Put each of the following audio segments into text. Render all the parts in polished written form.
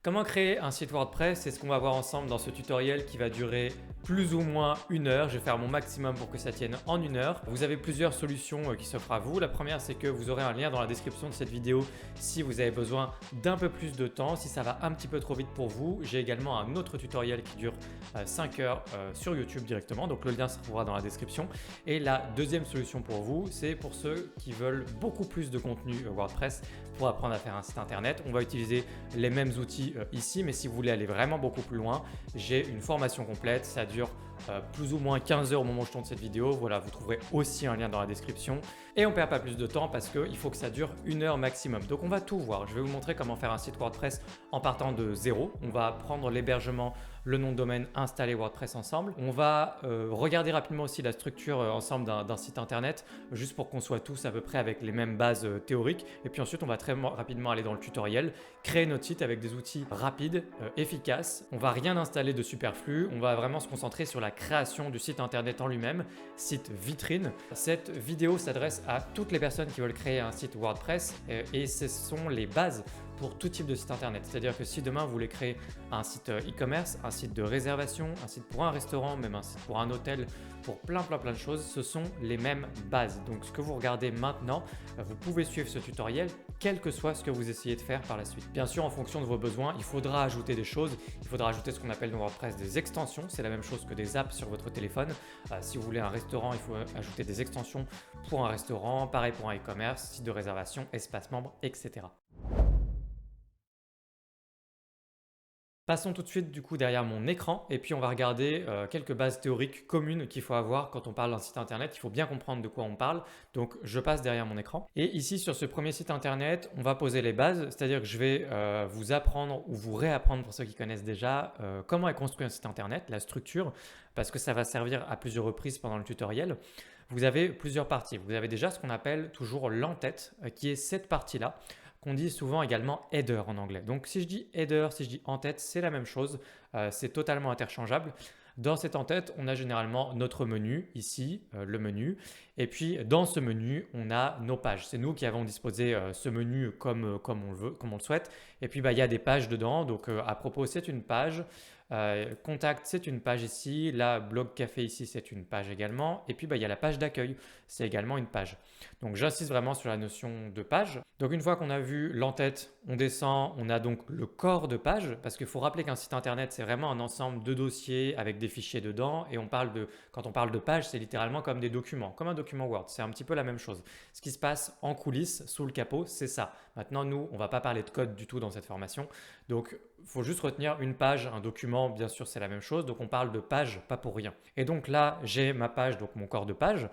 Comment créer un site WordPress? C'est ce qu'on va voir ensemble dans ce tutoriel qui va durer plus ou moins 1 heure. Je vais faire mon maximum pour que ça tienne en 1 heure. Vous avez plusieurs solutions qui s'offrent à vous. La première, c'est que vous aurez un lien dans la description de cette vidéo si vous avez besoin d'un peu plus de temps, si ça va un petit peu trop vite pour vous. J'ai également un autre tutoriel qui dure 5 heures sur YouTube directement, donc le lien se trouvera dans la description. Et la deuxième solution pour vous, c'est pour ceux qui veulent beaucoup plus de contenu WordPress pour apprendre à faire un site internet. On va utiliser les mêmes outils ici, mais si vous voulez aller vraiment beaucoup plus loin, j'ai une formation complète. Ça dure plus ou moins 15 heures au moment où je tourne cette vidéo. Voilà, vous trouverez aussi un lien dans la description. Et on ne perd pas plus de temps parce qu'il faut que ça dure 1 heure maximum. Donc on va tout voir. Je vais vous montrer comment faire un site WordPress en partant de zéro. On va prendre l'hébergement, le nom de domaine, installer WordPress ensemble. On va regarder rapidement aussi la structure ensemble d'un site internet, juste pour qu'on soit tous à peu près avec les mêmes bases théoriques. Et puis ensuite, on va très rapidement aller dans le tutoriel, créer notre site avec des outils rapides, efficaces. On va rien installer de superflu. On va vraiment se concentrer sur la création du site internet en lui-même, site vitrine. Cette vidéo s'adresse à toutes les personnes qui veulent créer un site WordPress et ce sont les bases pour tout type de site internet. C'est-à-dire que si demain vous voulez créer un site e-commerce, un site de réservation, un site pour un restaurant, même un site pour un hôtel, pour plein de choses, ce sont les mêmes bases. Donc ce que vous regardez maintenant, vous pouvez suivre ce tutoriel quel que soit ce que vous essayez de faire par la suite. Bien sûr, en fonction de vos besoins, il faudra ajouter des choses. Il faudra ajouter ce qu'on appelle dans WordPress des extensions. C'est la même chose que des apps sur votre téléphone. Si vous voulez un restaurant, il faut ajouter des extensions pour un restaurant. Pareil pour un e-commerce, site de réservation, espace membre, etc. Passons tout de suite du coup derrière mon écran et puis on va regarder quelques bases théoriques communes qu'il faut avoir quand on parle d'un site internet. Il faut bien comprendre de quoi on parle. Donc je passe derrière mon écran. Et ici sur ce premier site internet, on va poser les bases. C'est-à-dire que je vais vous apprendre ou vous réapprendre pour ceux qui connaissent déjà comment est construit un site internet, la structure, parce que ça va servir à plusieurs reprises pendant le tutoriel. Vous avez plusieurs parties. Vous avez déjà ce qu'on appelle toujours l'entête qui est cette partie-là qu'on dit souvent également header en anglais. Donc si je dis header, si je dis en-tête, c'est la même chose, c'est totalement interchangeable. Dans cette en-tête, on a généralement notre menu, ici, le menu. Et puis, dans ce menu, on a nos pages. C'est nous qui avons disposé ce menu comme on le veut, comme on le souhaite. Et puis, il y a des pages dedans. Donc, à propos, c'est une page. Contact, c'est une page ici. La blog café ici, c'est une page également. Et puis, il y a la page d'accueil. C'est également une page. Donc, j'insiste vraiment sur la notion de page. Donc, une fois qu'on a vu l'entête, on descend. On a donc le corps de page. Parce qu'il faut rappeler qu'un site internet, c'est vraiment un ensemble de dossiers avec des fichiers dedans. Et quand on parle de page, c'est littéralement comme des documents, comme un document Word. C'est un petit peu la même chose. Ce qui se passe en coulisses, sous le capot, c'est ça. Maintenant, nous, on ne va pas parler de code du tout dans cette formation. Donc, il faut juste retenir une page, un document, bien sûr, c'est la même chose. Donc, on parle de page, pas pour rien. Et donc là, j'ai ma page, donc mon corps de page.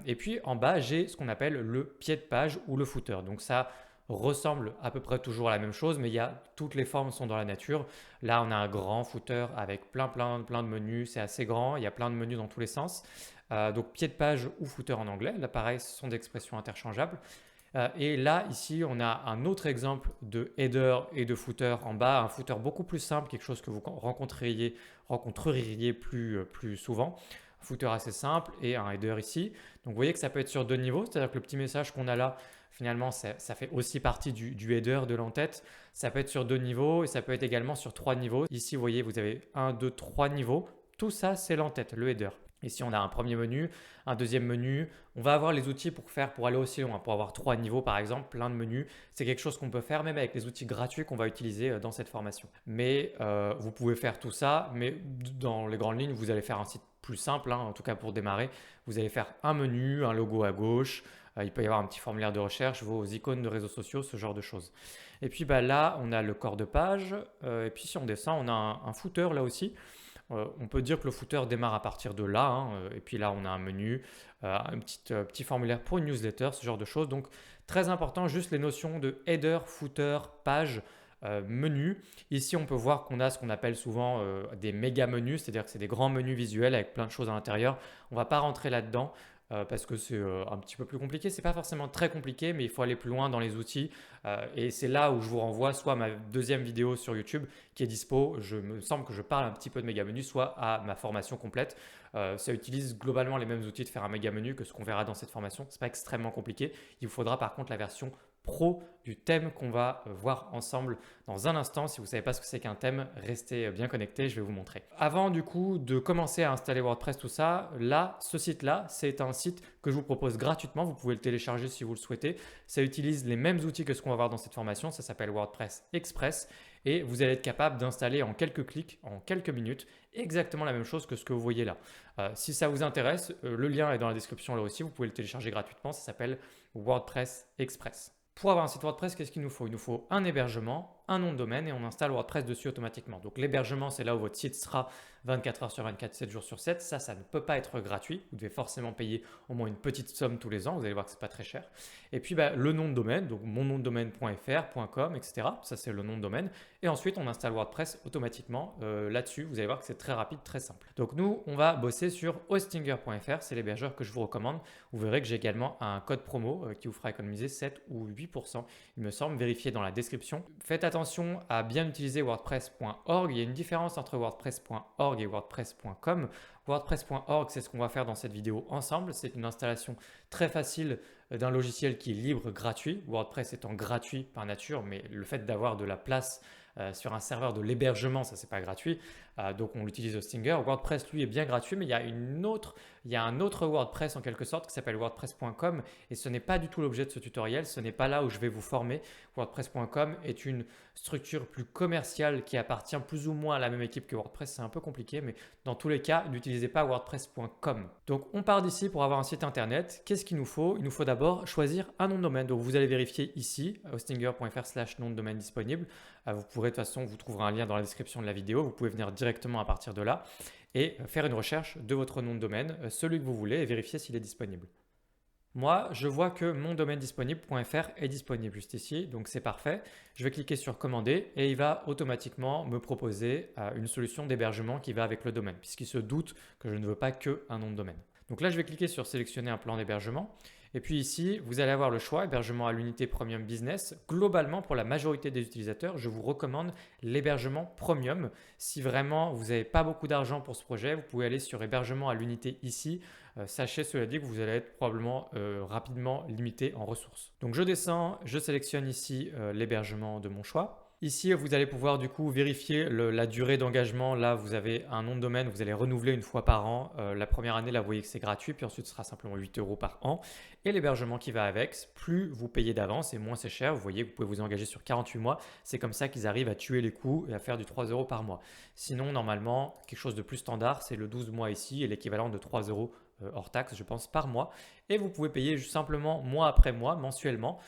Et puis, en bas, j'ai ce qu'on appelle le pied de page ou le footer. Donc, ça ressemble à peu près toujours à la même chose, mais toutes les formes sont dans la nature. Là, on a un grand footer avec plein de menus. C'est assez grand. Il y a plein de menus dans tous les sens. Donc, pied de page ou footer en anglais. Là, pareil, ce sont des expressions interchangeables. Et là, ici, on a un autre exemple de header et de footer en bas, un footer beaucoup plus simple, quelque chose que vous rencontreriez plus souvent. Un footer assez simple et un header ici. Donc, vous voyez que ça peut être sur 2 niveaux, c'est-à-dire que le petit message qu'on a là, finalement, ça fait aussi partie du header de l'entête. Ça peut être sur 2 niveaux et ça peut être également sur 3 niveaux. Ici, vous voyez, vous avez 1, 2, 3 niveaux. Tout ça, c'est l'entête, le header. Ici, on a un premier menu, un deuxième menu. On va avoir les outils pour aller aussi loin, pour avoir 3 niveaux par exemple, plein de menus. C'est quelque chose qu'on peut faire même avec les outils gratuits qu'on va utiliser dans cette formation. Mais vous pouvez faire tout ça, mais dans les grandes lignes, vous allez faire un site plus simple, en tout cas pour démarrer. Vous allez faire un menu, un logo à gauche. Il peut y avoir un petit formulaire de recherche, vos icônes de réseaux sociaux, ce genre de choses. Et puis là, on a le corps de page. Et puis si on descend, on a un footer là aussi. On peut dire que le footer démarre à partir de là. Et puis là, on a un menu, un petit formulaire pour une newsletter, ce genre de choses. Donc, très important, juste les notions de header, footer, page, menu. Ici, on peut voir qu'on a ce qu'on appelle souvent des méga menus, c'est-à-dire que c'est des grands menus visuels avec plein de choses à l'intérieur. On ne va pas rentrer là-dedans. Parce que c'est un petit peu plus compliqué. C'est pas forcément très compliqué, mais il faut aller plus loin dans les outils. Et c'est là où je vous renvoie soit à ma deuxième vidéo sur YouTube qui est dispo. Je me semble que je parle un petit peu de méga menu, soit à ma formation complète. Ça utilise globalement les mêmes outils de faire un méga menu que ce qu'on verra dans cette formation. C'est pas extrêmement compliqué. Il vous faudra par contre la version pro du thème qu'on va voir ensemble dans un instant. Si vous ne savez pas ce que c'est qu'un thème, restez bien connectés, je vais vous montrer. Avant du coup de commencer à installer WordPress, tout ça, là, ce site-là, c'est un site que je vous propose gratuitement. Vous pouvez le télécharger si vous le souhaitez. Ça utilise les mêmes outils que ce qu'on va voir dans cette formation. Ça s'appelle WordPress Express et vous allez être capable d'installer en quelques clics, en quelques minutes, exactement la même chose que ce que vous voyez là. Si ça vous intéresse, le lien est dans la description là aussi. Vous pouvez le télécharger gratuitement. Ça s'appelle WordPress Express. Pour avoir un site WordPress, qu'est-ce qu'il nous faut? Il nous faut un hébergement, un nom de domaine et on installe WordPress dessus automatiquement. Donc l'hébergement, c'est là où votre site sera 24 heures sur 24, 7 jours sur 7. Ça ne peut pas être gratuit. Vous devez forcément payer au moins une petite somme tous les ans. Vous allez voir que ce n'est pas très cher. Et puis le nom de domaine, donc mon nom de domaine.fr, .com, etc. Ça, c'est le nom de domaine. Et ensuite, on installe WordPress automatiquement là-dessus. Vous allez voir que c'est très rapide, très simple. Donc nous, on va bosser sur hostinger.fr. C'est l'hébergeur que je vous recommande. Vous verrez que j'ai également un code promo qui vous fera économiser 7 ou 8%, il me semble, vérifiez dans la description. Faites attention à bien utiliser wordpress.org. Il y a une différence entre wordpress.org et wordpress.com. WordPress.org, c'est ce qu'on va faire dans cette vidéo ensemble. C'est une installation très facile d'un logiciel qui est libre, gratuit. WordPress étant gratuit par nature, mais le fait d'avoir de la place sur un serveur de l'hébergement, ça c'est pas gratuit. Donc on l'utilise Hostinger. WordPress lui est bien gratuit, mais il y a un autre WordPress en quelque sorte qui s'appelle wordpress.com et ce n'est pas du tout l'objet de ce tutoriel. Ce n'est pas là où je vais vous former. WordPress.com est une structure plus commerciale qui appartient plus ou moins à la même équipe que WordPress. C'est un peu compliqué, mais dans tous les cas, n'utilisez pas wordpress.com. Donc on part d'ici pour avoir un site internet. Qu'est-ce qu'il nous faut? Il nous faut d'abord choisir un nom de domaine. Donc vous allez vérifier ici, hostinger.fr/nom de domaine disponible. Vous pourrez de toute façon, vous trouverez un lien dans la description de la vidéo. Vous pouvez venir directement à partir de là et faire une recherche de votre nom de domaine, celui que vous voulez, et vérifier s'il est disponible. Moi, je vois que mon domaine disponible.fr est disponible juste ici, donc c'est parfait. Je vais cliquer sur commander et il va automatiquement me proposer une solution d'hébergement qui va avec le domaine, puisqu'il se doute que je ne veux pas qu'un nom de domaine. Donc là, je vais cliquer sur sélectionner un plan d'hébergement. Et puis ici, vous allez avoir le choix, hébergement à l'unité Premium Business. Globalement, pour la majorité des utilisateurs, je vous recommande l'hébergement Premium. Si vraiment vous n'avez pas beaucoup d'argent pour ce projet, vous pouvez aller sur hébergement à l'unité ici. Sachez cela dit que vous allez être probablement rapidement limité en ressources. Donc je descends, je sélectionne ici l'hébergement de mon choix. Ici, vous allez pouvoir du coup vérifier la durée d'engagement. Là, vous avez un nom de domaine, vous allez renouveler une fois par an. La première année, là, vous voyez que c'est gratuit, puis ensuite, ce sera simplement 8 € par an. Et l'hébergement qui va avec, plus vous payez d'avance et moins c'est cher. Vous voyez, vous pouvez vous engager sur 48 mois. C'est comme ça qu'ils arrivent à tuer les coûts et à faire du 3 € par mois. Sinon, normalement, quelque chose de plus standard, c'est le 12 mois ici et l'équivalent de 3 € hors taxe, je pense, par mois. Et vous pouvez payer juste simplement mois après mois, mensuellement.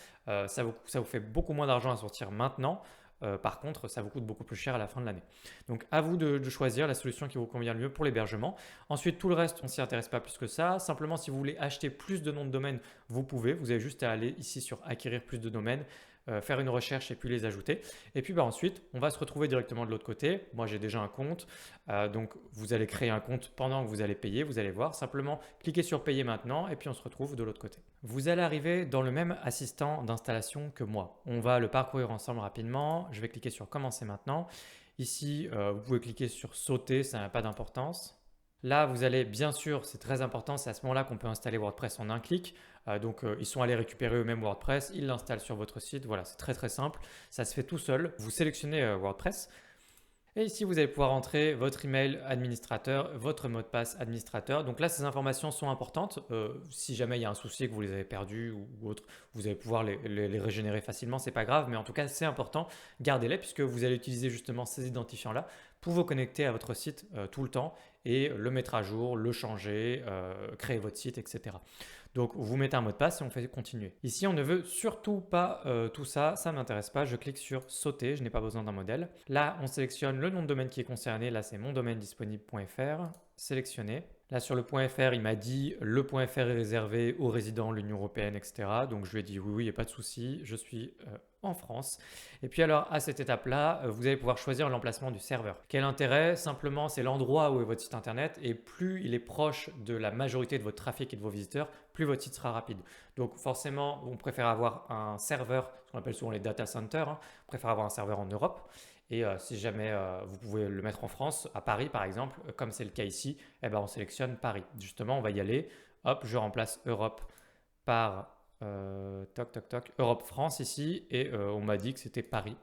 Ça vous fait beaucoup moins d'argent à sortir maintenant. Par contre, ça vous coûte beaucoup plus cher à la fin de l'année. Donc, à vous de choisir la solution qui vous convient le mieux pour l'hébergement. Ensuite, tout le reste, on ne s'y intéresse pas plus que ça. Simplement, si vous voulez acheter plus de noms de domaine, vous pouvez. Vous avez juste à aller ici sur acquérir plus de domaines, faire une recherche et puis les ajouter. Et puis ensuite, on va se retrouver directement de l'autre côté. Moi, j'ai déjà un compte. Donc, vous allez créer un compte pendant que vous allez payer. Vous allez voir. Simplement, cliquez sur payer maintenant et puis on se retrouve de l'autre côté. Vous allez arriver dans le même assistant d'installation que moi. On va le parcourir ensemble rapidement. Je vais cliquer sur commencer maintenant. Ici, vous pouvez cliquer sur sauter. Ça n'a pas d'importance. Là, vous allez, bien sûr, c'est très important, c'est à ce moment-là qu'on peut installer WordPress en un clic. Ils sont allés récupérer eux-mêmes WordPress, ils l'installent sur votre site. Voilà, c'est très très simple. Ça se fait tout seul. Vous sélectionnez WordPress. Et ici, vous allez pouvoir entrer votre email administrateur, votre mot de passe administrateur. Donc là, ces informations sont importantes. Si jamais il y a un souci que vous les avez perdus ou autre, vous allez pouvoir les régénérer facilement. C'est pas grave, mais en tout cas, c'est important. Gardez-les puisque vous allez utiliser justement ces identifiants-là pour vous connecter à votre site tout le temps et le mettre à jour, le changer, créer votre site, etc. Donc, vous mettez un mot de passe et on fait continuer. Ici, on ne veut surtout pas tout ça. Ça ne m'intéresse pas. Je clique sur sauter. Je n'ai pas besoin d'un modèle. Là, on sélectionne le nom de domaine qui est concerné. Là, c'est mon domaine disponible.fr. Sélectionner. Là, sur le .fr, il m'a dit le .fr est réservé aux résidents de l'Union européenne, etc. Donc, je lui ai dit oui, il n'y a pas de souci. Je suis en France. Et puis alors, à cette étape-là, vous allez pouvoir choisir l'emplacement du serveur. Quel intérêt? Simplement, c'est l'endroit où est votre site internet et plus il est proche de la majorité de votre trafic et de vos visiteurs, plus votre site sera rapide. Donc forcément, on préfère avoir un serveur, ce qu'on appelle souvent les data centers, on préfère avoir un serveur en Europe. Et si jamais vous pouvez le mettre en France, à Paris par exemple, comme c'est le cas ici, eh ben, on sélectionne Paris. Justement, on va y aller. Hop, je remplace Europe par toc, toc, toc, Europe, France ici, et on m'a dit que c'était Paris.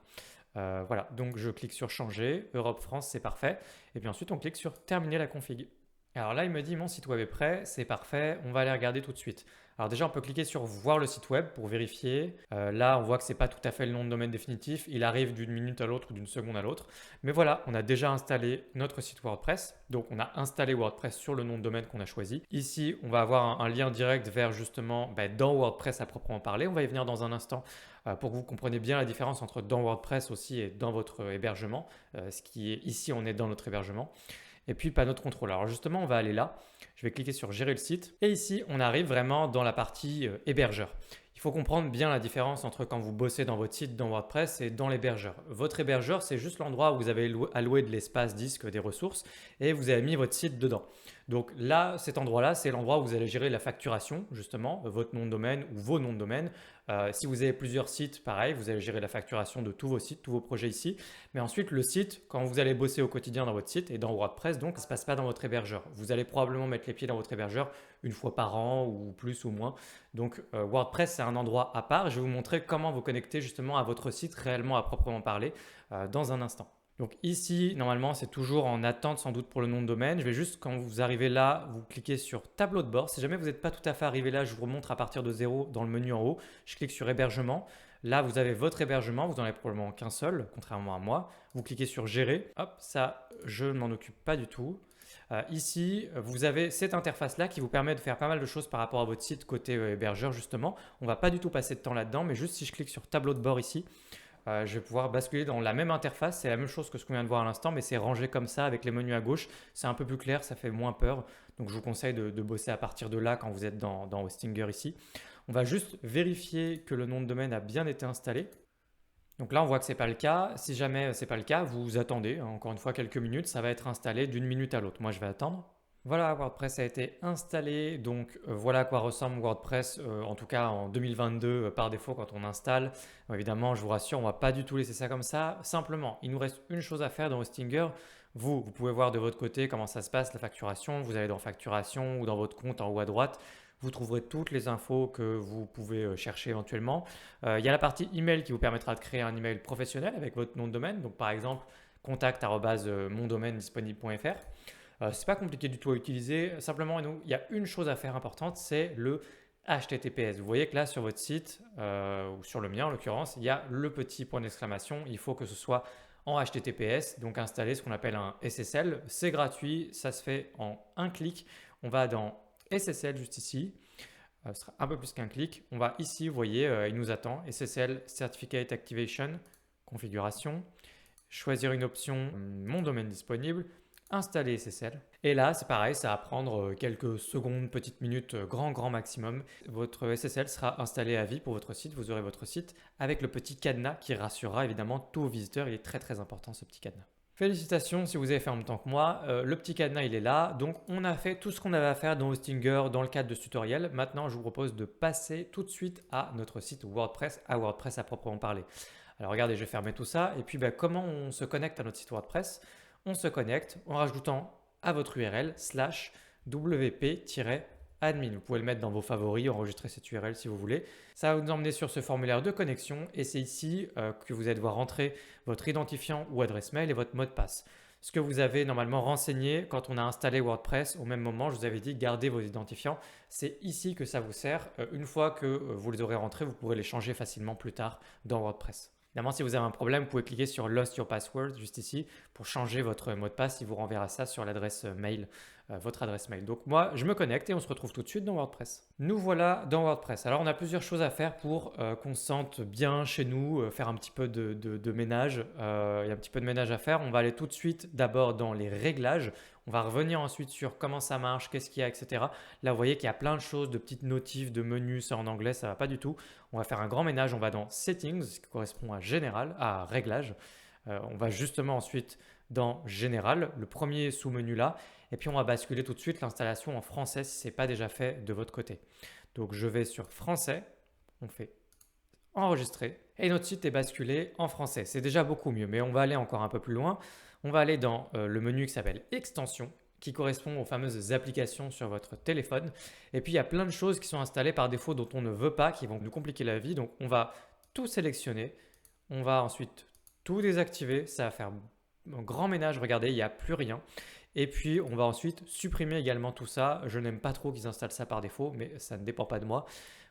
Voilà, donc je clique sur changer, Europe, France, c'est parfait. Et puis ensuite, on clique sur terminer la config. Alors là, il me dit mon site web est prêt, c'est parfait, on va aller regarder tout de suite. Alors déjà, on peut cliquer sur voir le site web pour vérifier. Là, on voit que c'est pas tout à fait le nom de domaine définitif, il arrive d'une minute à l'autre ou d'une seconde à l'autre. Mais voilà, on a déjà installé notre site WordPress. Donc on a installé WordPress sur le nom de domaine qu'on a choisi. Ici, on va avoir un lien direct vers justement dans WordPress à proprement parler. On va y venir dans un instant pour que vous compreniez bien la différence entre dans WordPress aussi et dans votre hébergement. Ce qui est ici, on est dans notre hébergement. Et puis panneau de contrôle. Alors justement, on va aller là. Je vais cliquer sur gérer le site. Et ici, on arrive vraiment dans la partie hébergeur. Il faut comprendre bien la différence entre quand vous bossez dans votre site dans WordPress et dans l'hébergeur. Votre hébergeur, c'est juste l'endroit où vous avez alloué de l'espace disque, des ressources, et vous avez mis votre site dedans. Donc là, cet endroit-là, c'est l'endroit où vous allez gérer la facturation, justement, votre nom de domaine ou vos noms de domaine. Si vous avez plusieurs sites, pareil, vous allez gérer la facturation de tous vos sites, tous vos projets ici. Mais ensuite, le site, quand vous allez bosser au quotidien dans votre site et dans WordPress, donc ça ne se passe pas dans votre hébergeur. Vous allez probablement mettre les pieds dans votre hébergeur une fois par an ou plus ou moins. Donc WordPress, c'est un endroit à part. Je vais vous montrer comment vous connecter justement à votre site réellement à proprement parler dans un instant. Donc ici, normalement, c'est toujours en attente sans doute pour le nom de domaine. Je vais juste, quand vous arrivez là, vous cliquez sur tableau de bord. Si jamais vous n'êtes pas tout à fait arrivé là, je vous remontre à partir de 0 dans le menu en haut. Je clique sur hébergement. Là, vous avez votre hébergement. Vous n'en avez probablement qu'un seul, contrairement à moi. Vous cliquez sur gérer. Hop, ça, je ne m'en occupe pas du tout. Ici, vous avez cette interface-là qui vous permet de faire pas mal de choses par rapport à votre site côté hébergeur, justement. On ne va pas du tout passer de temps là-dedans, mais juste si je clique sur tableau de bord ici, je vais pouvoir basculer dans la même interface. C'est la même chose que ce qu'on vient de voir à l'instant, mais c'est rangé comme ça avec les menus à gauche. C'est un peu plus clair, ça fait moins peur. Donc je vous conseille de bosser à partir de là quand vous êtes dans Hostinger ici. On va juste vérifier que le nom de domaine a bien été installé. Donc là, on voit que ce n'est pas le cas. Si jamais ce n'est pas le cas, vous attendez encore une fois quelques minutes. Ça va être installé d'une minute à l'autre. Moi, je vais attendre. Voilà, WordPress a été installé, donc voilà à quoi ressemble WordPress, en tout cas en 2022 par défaut quand on installe. Évidemment, je vous rassure, on ne va pas du tout laisser ça comme ça. Simplement, il nous reste une chose à faire dans Hostinger. Vous pouvez voir de votre côté comment ça se passe, la facturation. Vous allez dans facturation ou dans votre compte en haut à droite. Vous trouverez toutes les infos que vous pouvez chercher éventuellement. Il y a la partie email qui vous permettra de créer un email professionnel avec votre nom de domaine. Donc par exemple, contact@mondomainedisponible.fr. C'est pas compliqué du tout à utiliser. Simplement, il y a une chose à faire importante, c'est le HTTPS. Vous voyez que là, sur votre site, ou sur le mien en l'occurrence, il y a le petit point d'exclamation. Il faut que ce soit en HTTPS, donc installer ce qu'on appelle un SSL. C'est gratuit, ça se fait en un clic. On va dans SSL juste ici. Ce sera un peu plus qu'un clic. On va ici, vous voyez, il nous attend. SSL Certificate Activation, configuration. Choisir une option, mon domaine disponible. Installer SSL. Et là, c'est pareil, ça va prendre quelques secondes, petites minutes, grand maximum. Votre SSL sera installé à vie pour votre site. Vous aurez votre site avec le petit cadenas qui rassurera évidemment tous vos visiteurs. Il est très important ce petit cadenas. Félicitations si vous avez fait en même temps que moi. Le petit cadenas, il est là. Donc, on a fait tout ce qu'on avait à faire dans Hostinger dans le cadre de ce tutoriel. Maintenant, je vous propose de passer tout de suite à notre site WordPress, à WordPress à proprement parler. Alors, regardez, je vais fermer tout ça. Et puis, comment on se connecte à notre site WordPress? On se connecte en rajoutant à votre URL /wp-admin. Vous pouvez le mettre dans vos favoris, enregistrer cette URL si vous voulez. Ça va vous emmener sur ce formulaire de connexion et c'est ici que vous allez devoir rentrer votre identifiant ou adresse mail et votre mot de passe. Ce que vous avez normalement renseigné quand on a installé WordPress, au même moment, je vous avais dit gardez vos identifiants. C'est ici que ça vous sert. Une fois que vous les aurez rentrés, vous pourrez les changer facilement plus tard dans WordPress. Évidemment, si vous avez un problème, vous pouvez cliquer sur Lost Your Password juste ici pour changer votre mot de passe. Il vous renverra ça sur l'adresse mail, votre adresse mail. Donc moi, je me connecte et on se retrouve tout de suite dans WordPress. Nous voilà dans WordPress. Alors, on a plusieurs choses à faire pour qu'on se sente bien chez nous, faire un petit peu de ménage. Il y a un petit peu de ménage à faire. On va aller tout de suite d'abord dans les réglages. On va revenir ensuite sur comment ça marche, qu'est-ce qu'il y a, etc. Là, vous voyez qu'il y a plein de choses, de petites notifs, de menus, ça en anglais, ça ne va pas du tout. On va faire un grand ménage, on va dans Settings, ce qui correspond à Général, à Réglages. On va justement ensuite dans Général, le premier sous-menu là, et puis on va basculer tout de suite l'installation en français si ce n'est pas déjà fait de votre côté. Donc je vais sur Français, on fait Enregistrer, et notre site est basculé en français. C'est déjà beaucoup mieux, mais on va aller encore un peu plus loin. On va aller dans le menu qui s'appelle Extensions, qui correspond aux fameuses applications sur votre téléphone. Et puis il y a plein de choses qui sont installées par défaut dont on ne veut pas, qui vont nous compliquer la vie. Donc on va tout sélectionner, on va ensuite tout désactiver, ça va faire un grand ménage, regardez, il n'y a plus rien. Et puis on va ensuite supprimer également tout ça. Je n'aime pas trop qu'ils installent ça par défaut, mais ça ne dépend pas de moi.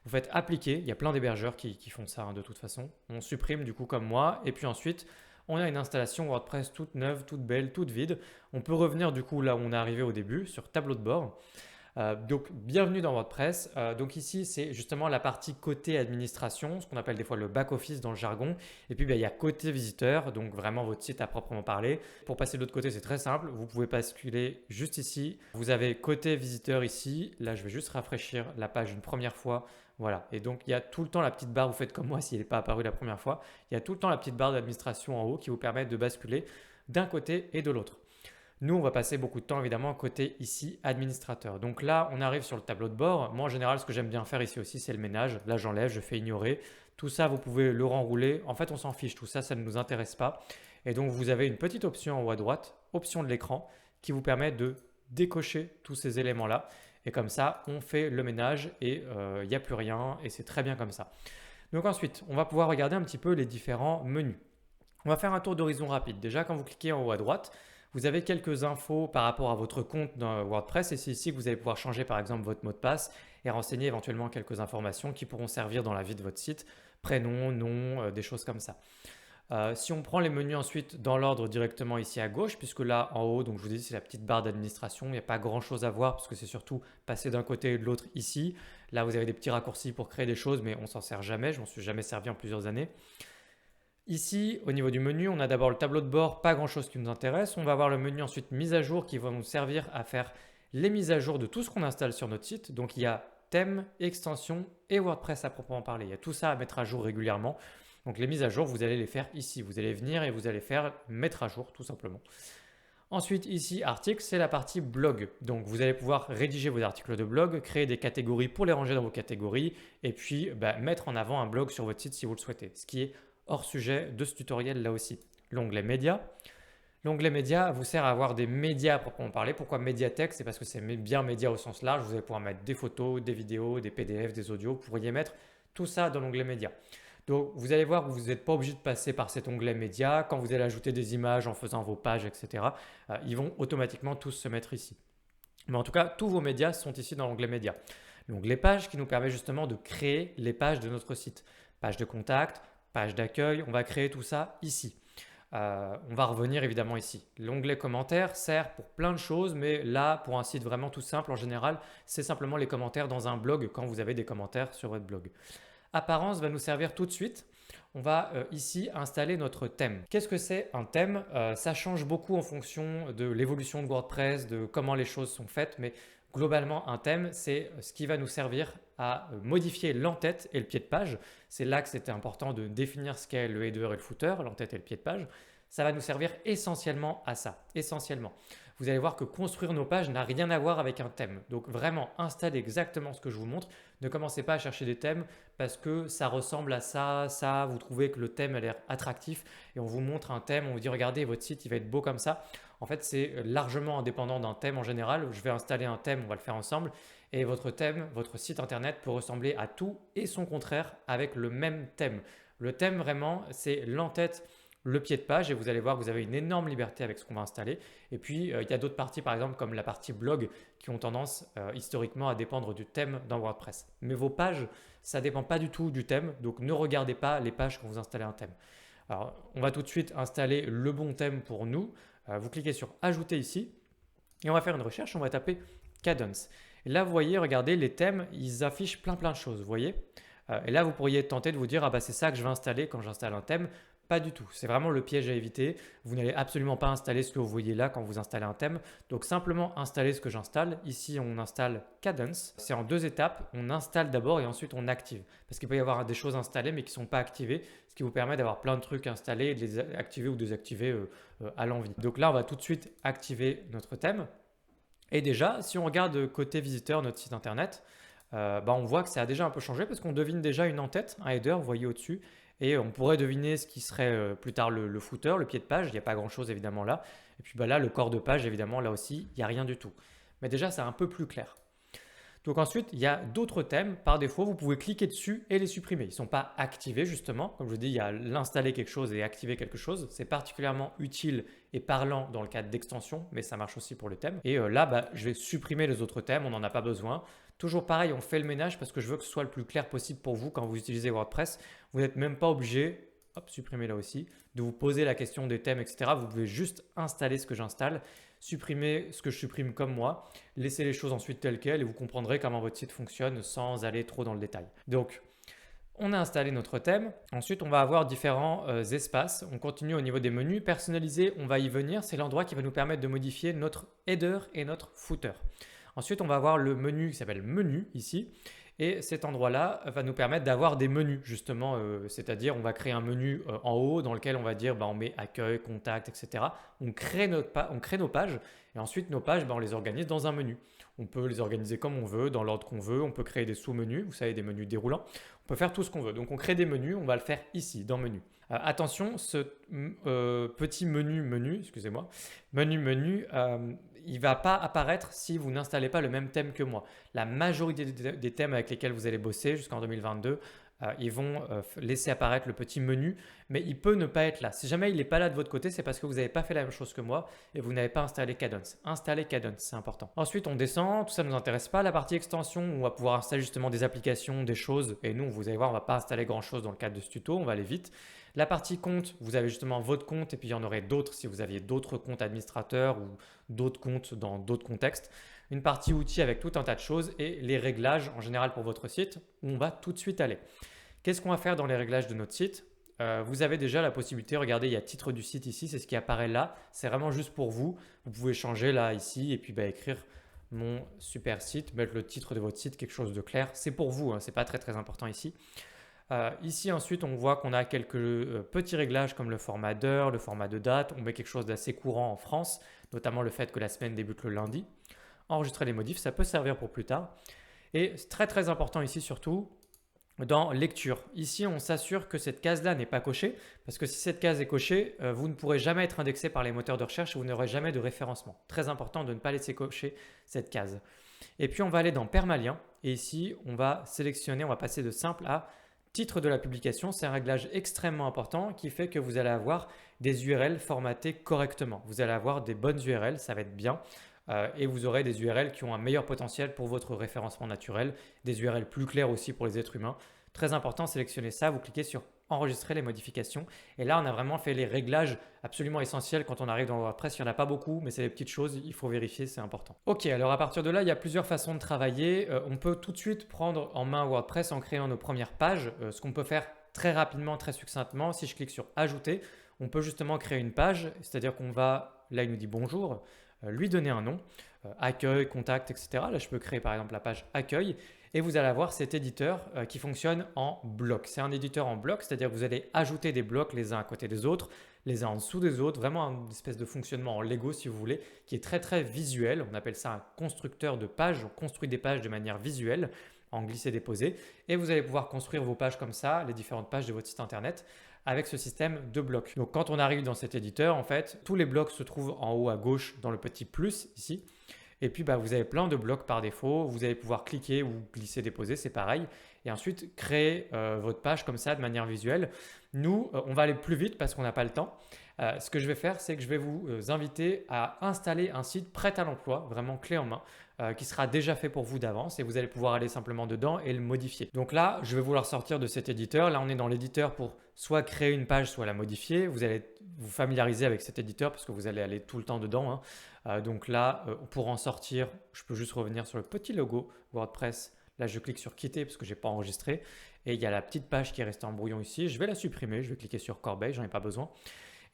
Vous faites appliquer, il y a plein d'hébergeurs qui font ça de toute façon. On supprime du coup comme moi, et puis ensuite on a une installation WordPress toute neuve, toute belle, toute vide. On peut revenir du coup là où on est arrivé au début, sur tableau de bord. Donc bienvenue dans WordPress. Donc ici c'est justement la partie côté administration, ce qu'on appelle des fois le back-office dans le jargon. Et puis il y a côté visiteur, donc vraiment votre site à proprement parler. Pour passer de l'autre côté c'est très simple, vous pouvez basculer juste ici. Vous avez côté visiteur ici, là je vais juste rafraîchir la page une première fois. Voilà, et donc il y a tout le temps la petite barre, vous faites comme moi s'il n'est pas apparu la première fois. Il y a tout le temps la petite barre d'administration en haut qui vous permet de basculer d'un côté et de l'autre. Nous, on va passer beaucoup de temps évidemment côté ici administrateur. Donc là, on arrive sur le tableau de bord. Moi, en général, ce que j'aime bien faire ici aussi, c'est le ménage. Là, j'enlève, je fais ignorer. Tout ça, vous pouvez le renrouler. En fait, on s'en fiche. Tout ça, ça ne nous intéresse pas. Et donc, vous avez une petite option en haut à droite, option de l'écran, qui vous permet de décocher tous ces éléments-là. Et comme ça, on fait le ménage et il n'y a plus rien. Et c'est très bien comme ça. Donc ensuite, on va pouvoir regarder un petit peu les différents menus. On va faire un tour d'horizon rapide. Déjà, quand vous cliquez en haut à droite, vous avez quelques infos par rapport à votre compte dans WordPress et c'est ici que vous allez pouvoir changer par exemple votre mot de passe et renseigner éventuellement quelques informations qui pourront servir dans la vie de votre site, prénom, nom, des choses comme ça. Si on prend les menus ensuite dans l'ordre directement ici à gauche, puisque là en haut, donc je vous ai dit c'est la petite barre d'administration, il n'y a pas grand chose à voir parce que c'est surtout passer d'un côté et de l'autre ici. Là vous avez des petits raccourcis pour créer des choses mais on s'en sert jamais, je m'en suis jamais servi en plusieurs années. Ici, au niveau du menu, on a d'abord le tableau de bord, pas grand chose qui nous intéresse. On va avoir le menu ensuite mise à jour qui va nous servir à faire les mises à jour de tout ce qu'on installe sur notre site. Donc il y a thème, extension et WordPress à proprement parler. Il y a tout ça à mettre à jour régulièrement. Donc les mises à jour, vous allez les faire ici. Vous allez venir et vous allez faire mettre à jour tout simplement. Ensuite, ici, articles, c'est la partie blog. Donc, vous allez pouvoir rédiger vos articles de blog, créer des catégories pour les ranger dans vos catégories et puis mettre en avant un blog sur votre site si vous le souhaitez. Ce qui est hors sujet de ce tutoriel là aussi. L'onglet médias. L'onglet médias vous sert à avoir des médias à proprement parler. Pourquoi médiathèque? C'est parce que c'est bien médias au sens large. Vous allez pouvoir mettre des photos, des vidéos, des PDF, des audios. Vous pourriez mettre tout ça dans l'onglet médias. Donc vous allez voir que vous n'êtes pas obligé de passer par cet onglet médias. Quand vous allez ajouter des images en faisant vos pages, etc., ils vont automatiquement tous se mettre ici. Mais en tout cas, tous vos médias sont ici dans l'onglet médias. Donc les pages qui nous permettent justement de créer les pages de notre site. Page de contact, page d'accueil, on va créer tout ça ici. On va revenir évidemment ici. L'onglet commentaires sert pour plein de choses, mais là, pour un site vraiment tout simple, en général, c'est simplement les commentaires dans un blog quand vous avez des commentaires sur votre blog. Apparence va nous servir tout de suite. On va ici installer notre thème. Qu'est-ce que c'est un thème? Ça change beaucoup en fonction de l'évolution de WordPress, de comment les choses sont faites, mais globalement, un thème, c'est ce qui va nous servir à modifier l'entête et le pied de page. C'est là que c'était important de définir ce qu'est le header et le footer, l'entête et le pied de page. Ça va nous servir essentiellement à ça, essentiellement. Vous allez voir que construire nos pages n'a rien à voir avec un thème. Donc vraiment, installez exactement ce que je vous montre. Ne commencez pas à chercher des thèmes parce que ça ressemble à ça, vous trouvez que le thème a l'air attractif et on vous montre un thème, on vous dit regardez votre site il va être beau comme ça. En fait c'est largement indépendant d'un thème en général. Je vais installer un thème, on va le faire ensemble et votre thème, votre site internet peut ressembler à tout et son contraire avec le même thème. Le thème vraiment c'est l'entête, le pied de page et vous allez voir que vous avez une énorme liberté avec ce qu'on va installer. Et puis, il y a d'autres parties, par exemple, comme la partie blog, qui ont tendance historiquement à dépendre du thème dans WordPress. Mais vos pages, ça ne dépend pas du tout du thème, donc ne regardez pas les pages quand vous installez un thème. Alors, on va tout de suite installer le bon thème pour nous. Vous cliquez sur Ajouter ici et on va faire une recherche, on va taper Kadence. Et là, vous voyez, regardez, les thèmes, ils affichent plein de choses, vous voyez. Et là, vous pourriez tenter de vous dire, ah bah c'est ça que je vais installer quand j'installe un thème. Pas du tout, c'est vraiment le piège à éviter. Vous n'allez absolument pas installer ce que vous voyez là quand vous installez un thème. Donc simplement installer ce que j'installe. Ici, on installe Kadence. C'est en 2 étapes. On installe d'abord et ensuite on active. Parce qu'il peut y avoir des choses installées mais qui ne sont pas activées, ce qui vous permet d'avoir plein de trucs installés et de les activer ou désactiver à l'envie. Donc là, on va tout de suite activer notre thème. Et déjà, si on regarde côté visiteur notre site internet, on voit que ça a déjà un peu changé parce qu'on devine déjà une en-tête, un header, vous voyez au-dessus. Et on pourrait deviner ce qui serait plus tard le footer, le pied de page. Il n'y a pas grand-chose évidemment là. Et puis bah, là, le corps de page, évidemment, là aussi, il n'y a rien du tout. Mais déjà, c'est un peu plus clair. Donc ensuite, il y a d'autres thèmes. Par défaut, vous pouvez cliquer dessus et les supprimer. Ils ne sont pas activés justement. Comme je vous dis, il y a l'installer quelque chose et activer quelque chose. C'est particulièrement utile et parlant dans le cadre d'extension, mais ça marche aussi pour les thèmes. Et là, bah, je vais supprimer les autres thèmes. On n'en a pas besoin. Toujours pareil, on fait le ménage parce que je veux que ce soit le plus clair possible pour vous quand vous utilisez WordPress. Vous n'êtes même pas obligé, hop, supprimer là aussi, de vous poser la question des thèmes, etc. Vous pouvez juste installer ce que j'installe, supprimer ce que je supprime comme moi, laisser les choses ensuite telles quelles et vous comprendrez comment votre site fonctionne sans aller trop dans le détail. Donc, on a installé notre thème. Ensuite, on va avoir différents espaces. On continue au niveau des menus. Personnaliser, on va y venir. C'est l'endroit qui va nous permettre de modifier notre header et notre footer. Ensuite, on va avoir le menu qui s'appelle Menu ici. Et cet endroit-là va nous permettre d'avoir des menus justement, c'est-à-dire on va créer un menu en haut dans lequel on va dire on met accueil, contact, etc. On crée nos pages et ensuite nos pages on les organise dans un menu. On peut les organiser comme on veut, dans l'ordre qu'on veut, on peut créer des sous-menus, vous savez des menus déroulants, on peut faire tout ce qu'on veut. Donc on crée des menus, on va le faire ici dans menu. Attention, ce petit menu, excusez-moi, menu, il ne va pas apparaître si vous n'installez pas le même thème que moi. La majorité des thèmes avec lesquels vous allez bosser jusqu'en 2022, ils vont laisser apparaître le petit menu, mais il peut ne pas être là. Si jamais il n'est pas là de votre côté, c'est parce que vous n'avez pas fait la même chose que moi et vous n'avez pas installé Kadence. Installez Kadence, c'est important. Ensuite, on descend, tout ça ne nous intéresse pas. La partie extension, on va pouvoir installer justement des applications, des choses, et nous, vous allez voir, on ne va pas installer grand-chose dans le cadre de ce tuto, on va aller vite. La partie compte, vous avez justement votre compte et puis il y en aurait d'autres si vous aviez d'autres comptes administrateurs ou d'autres comptes dans d'autres contextes. Une partie outils avec tout un tas de choses et les réglages en général pour votre site où on va tout de suite aller. Qu'est-ce qu'on va faire dans les réglages de notre site? Vous avez déjà la possibilité, regardez, il y a titre du site ici, c'est ce qui apparaît là. C'est vraiment juste pour vous. Vous pouvez changer là, ici et puis écrire mon super site, mettre le titre de votre site, quelque chose de clair. C'est pour vous, hein, ce n'est pas très très important ici. Ici ensuite on voit qu'on a quelques petits réglages comme le format d'heure, le format de date, on met quelque chose d'assez courant en France, notamment le fait que la semaine débute le lundi. Enregistrer les modifs, ça peut servir pour plus tard. Et c'est très très important ici surtout dans lecture. Ici on s'assure que cette case-là n'est pas cochée, parce que si cette case est cochée, vous ne pourrez jamais être indexé par les moteurs de recherche et vous n'aurez jamais de référencement. Très important de ne pas laisser cocher cette case. Et puis on va aller dans permalien et ici on va sélectionner, on va passer de simple à titre de la publication, c'est un réglage extrêmement important qui fait que vous allez avoir des URL formatées correctement. Vous allez avoir des bonnes URL, ça va être bien. Et vous aurez des URL qui ont un meilleur potentiel pour votre référencement naturel, des URL plus claires aussi pour les êtres humains. Très important, sélectionnez ça, vous cliquez sur enregistrer les modifications. Et là, on a vraiment fait les réglages absolument essentiels quand on arrive dans WordPress. Il n'y en a pas beaucoup, mais c'est des petites choses, il faut vérifier, c'est important. Ok, alors à partir de là, il y a plusieurs façons de travailler. On peut tout de suite prendre en main WordPress en créant nos premières pages. Ce qu'on peut faire très rapidement, très succinctement, si je clique sur ajouter, on peut justement créer une page, c'est-à-dire qu'on va, là il nous dit bonjour, lui donner un nom, accueil, contact, etc. Là, je peux créer par exemple la page accueil et vous allez avoir cet éditeur qui fonctionne en bloc. C'est un éditeur en bloc, c'est-à-dire que vous allez ajouter des blocs les uns à côté des autres, les uns en dessous des autres, vraiment une espèce de fonctionnement en Lego si vous voulez, qui est très très visuel. On appelle ça un constructeur de pages. On construit des pages de manière visuelle en glisser-déposer et vous allez pouvoir construire vos pages comme ça, les différentes pages de votre site internet avec ce système de blocs. Donc quand on arrive dans cet éditeur, en fait, tous les blocs se trouvent en haut à gauche dans le petit plus ici. Et puis vous avez plein de blocs par défaut. Vous allez pouvoir cliquer ou glisser, déposer, c'est pareil. Et ensuite créer votre page comme ça de manière visuelle. Nous, on va aller plus vite parce qu'on n'a pas le temps. Ce que je vais faire, c'est que je vais vous inviter à installer un site prêt à l'emploi, vraiment clé en main, qui sera déjà fait pour vous d'avance et vous allez pouvoir aller simplement dedans et le modifier. Donc là, je vais vouloir sortir de cet éditeur. Là, on est dans l'éditeur pour soit créer une page, soit la modifier. Vous allez vous familiariser avec cet éditeur parce que vous allez aller tout le temps dedans. Donc là, pour en sortir, je peux juste revenir sur le petit logo WordPress. Là, je clique sur quitter parce que je n'ai pas enregistré. Et il y a la petite page qui est restée en brouillon ici. Je vais la supprimer. Je vais cliquer sur corbeille, j'en ai pas besoin.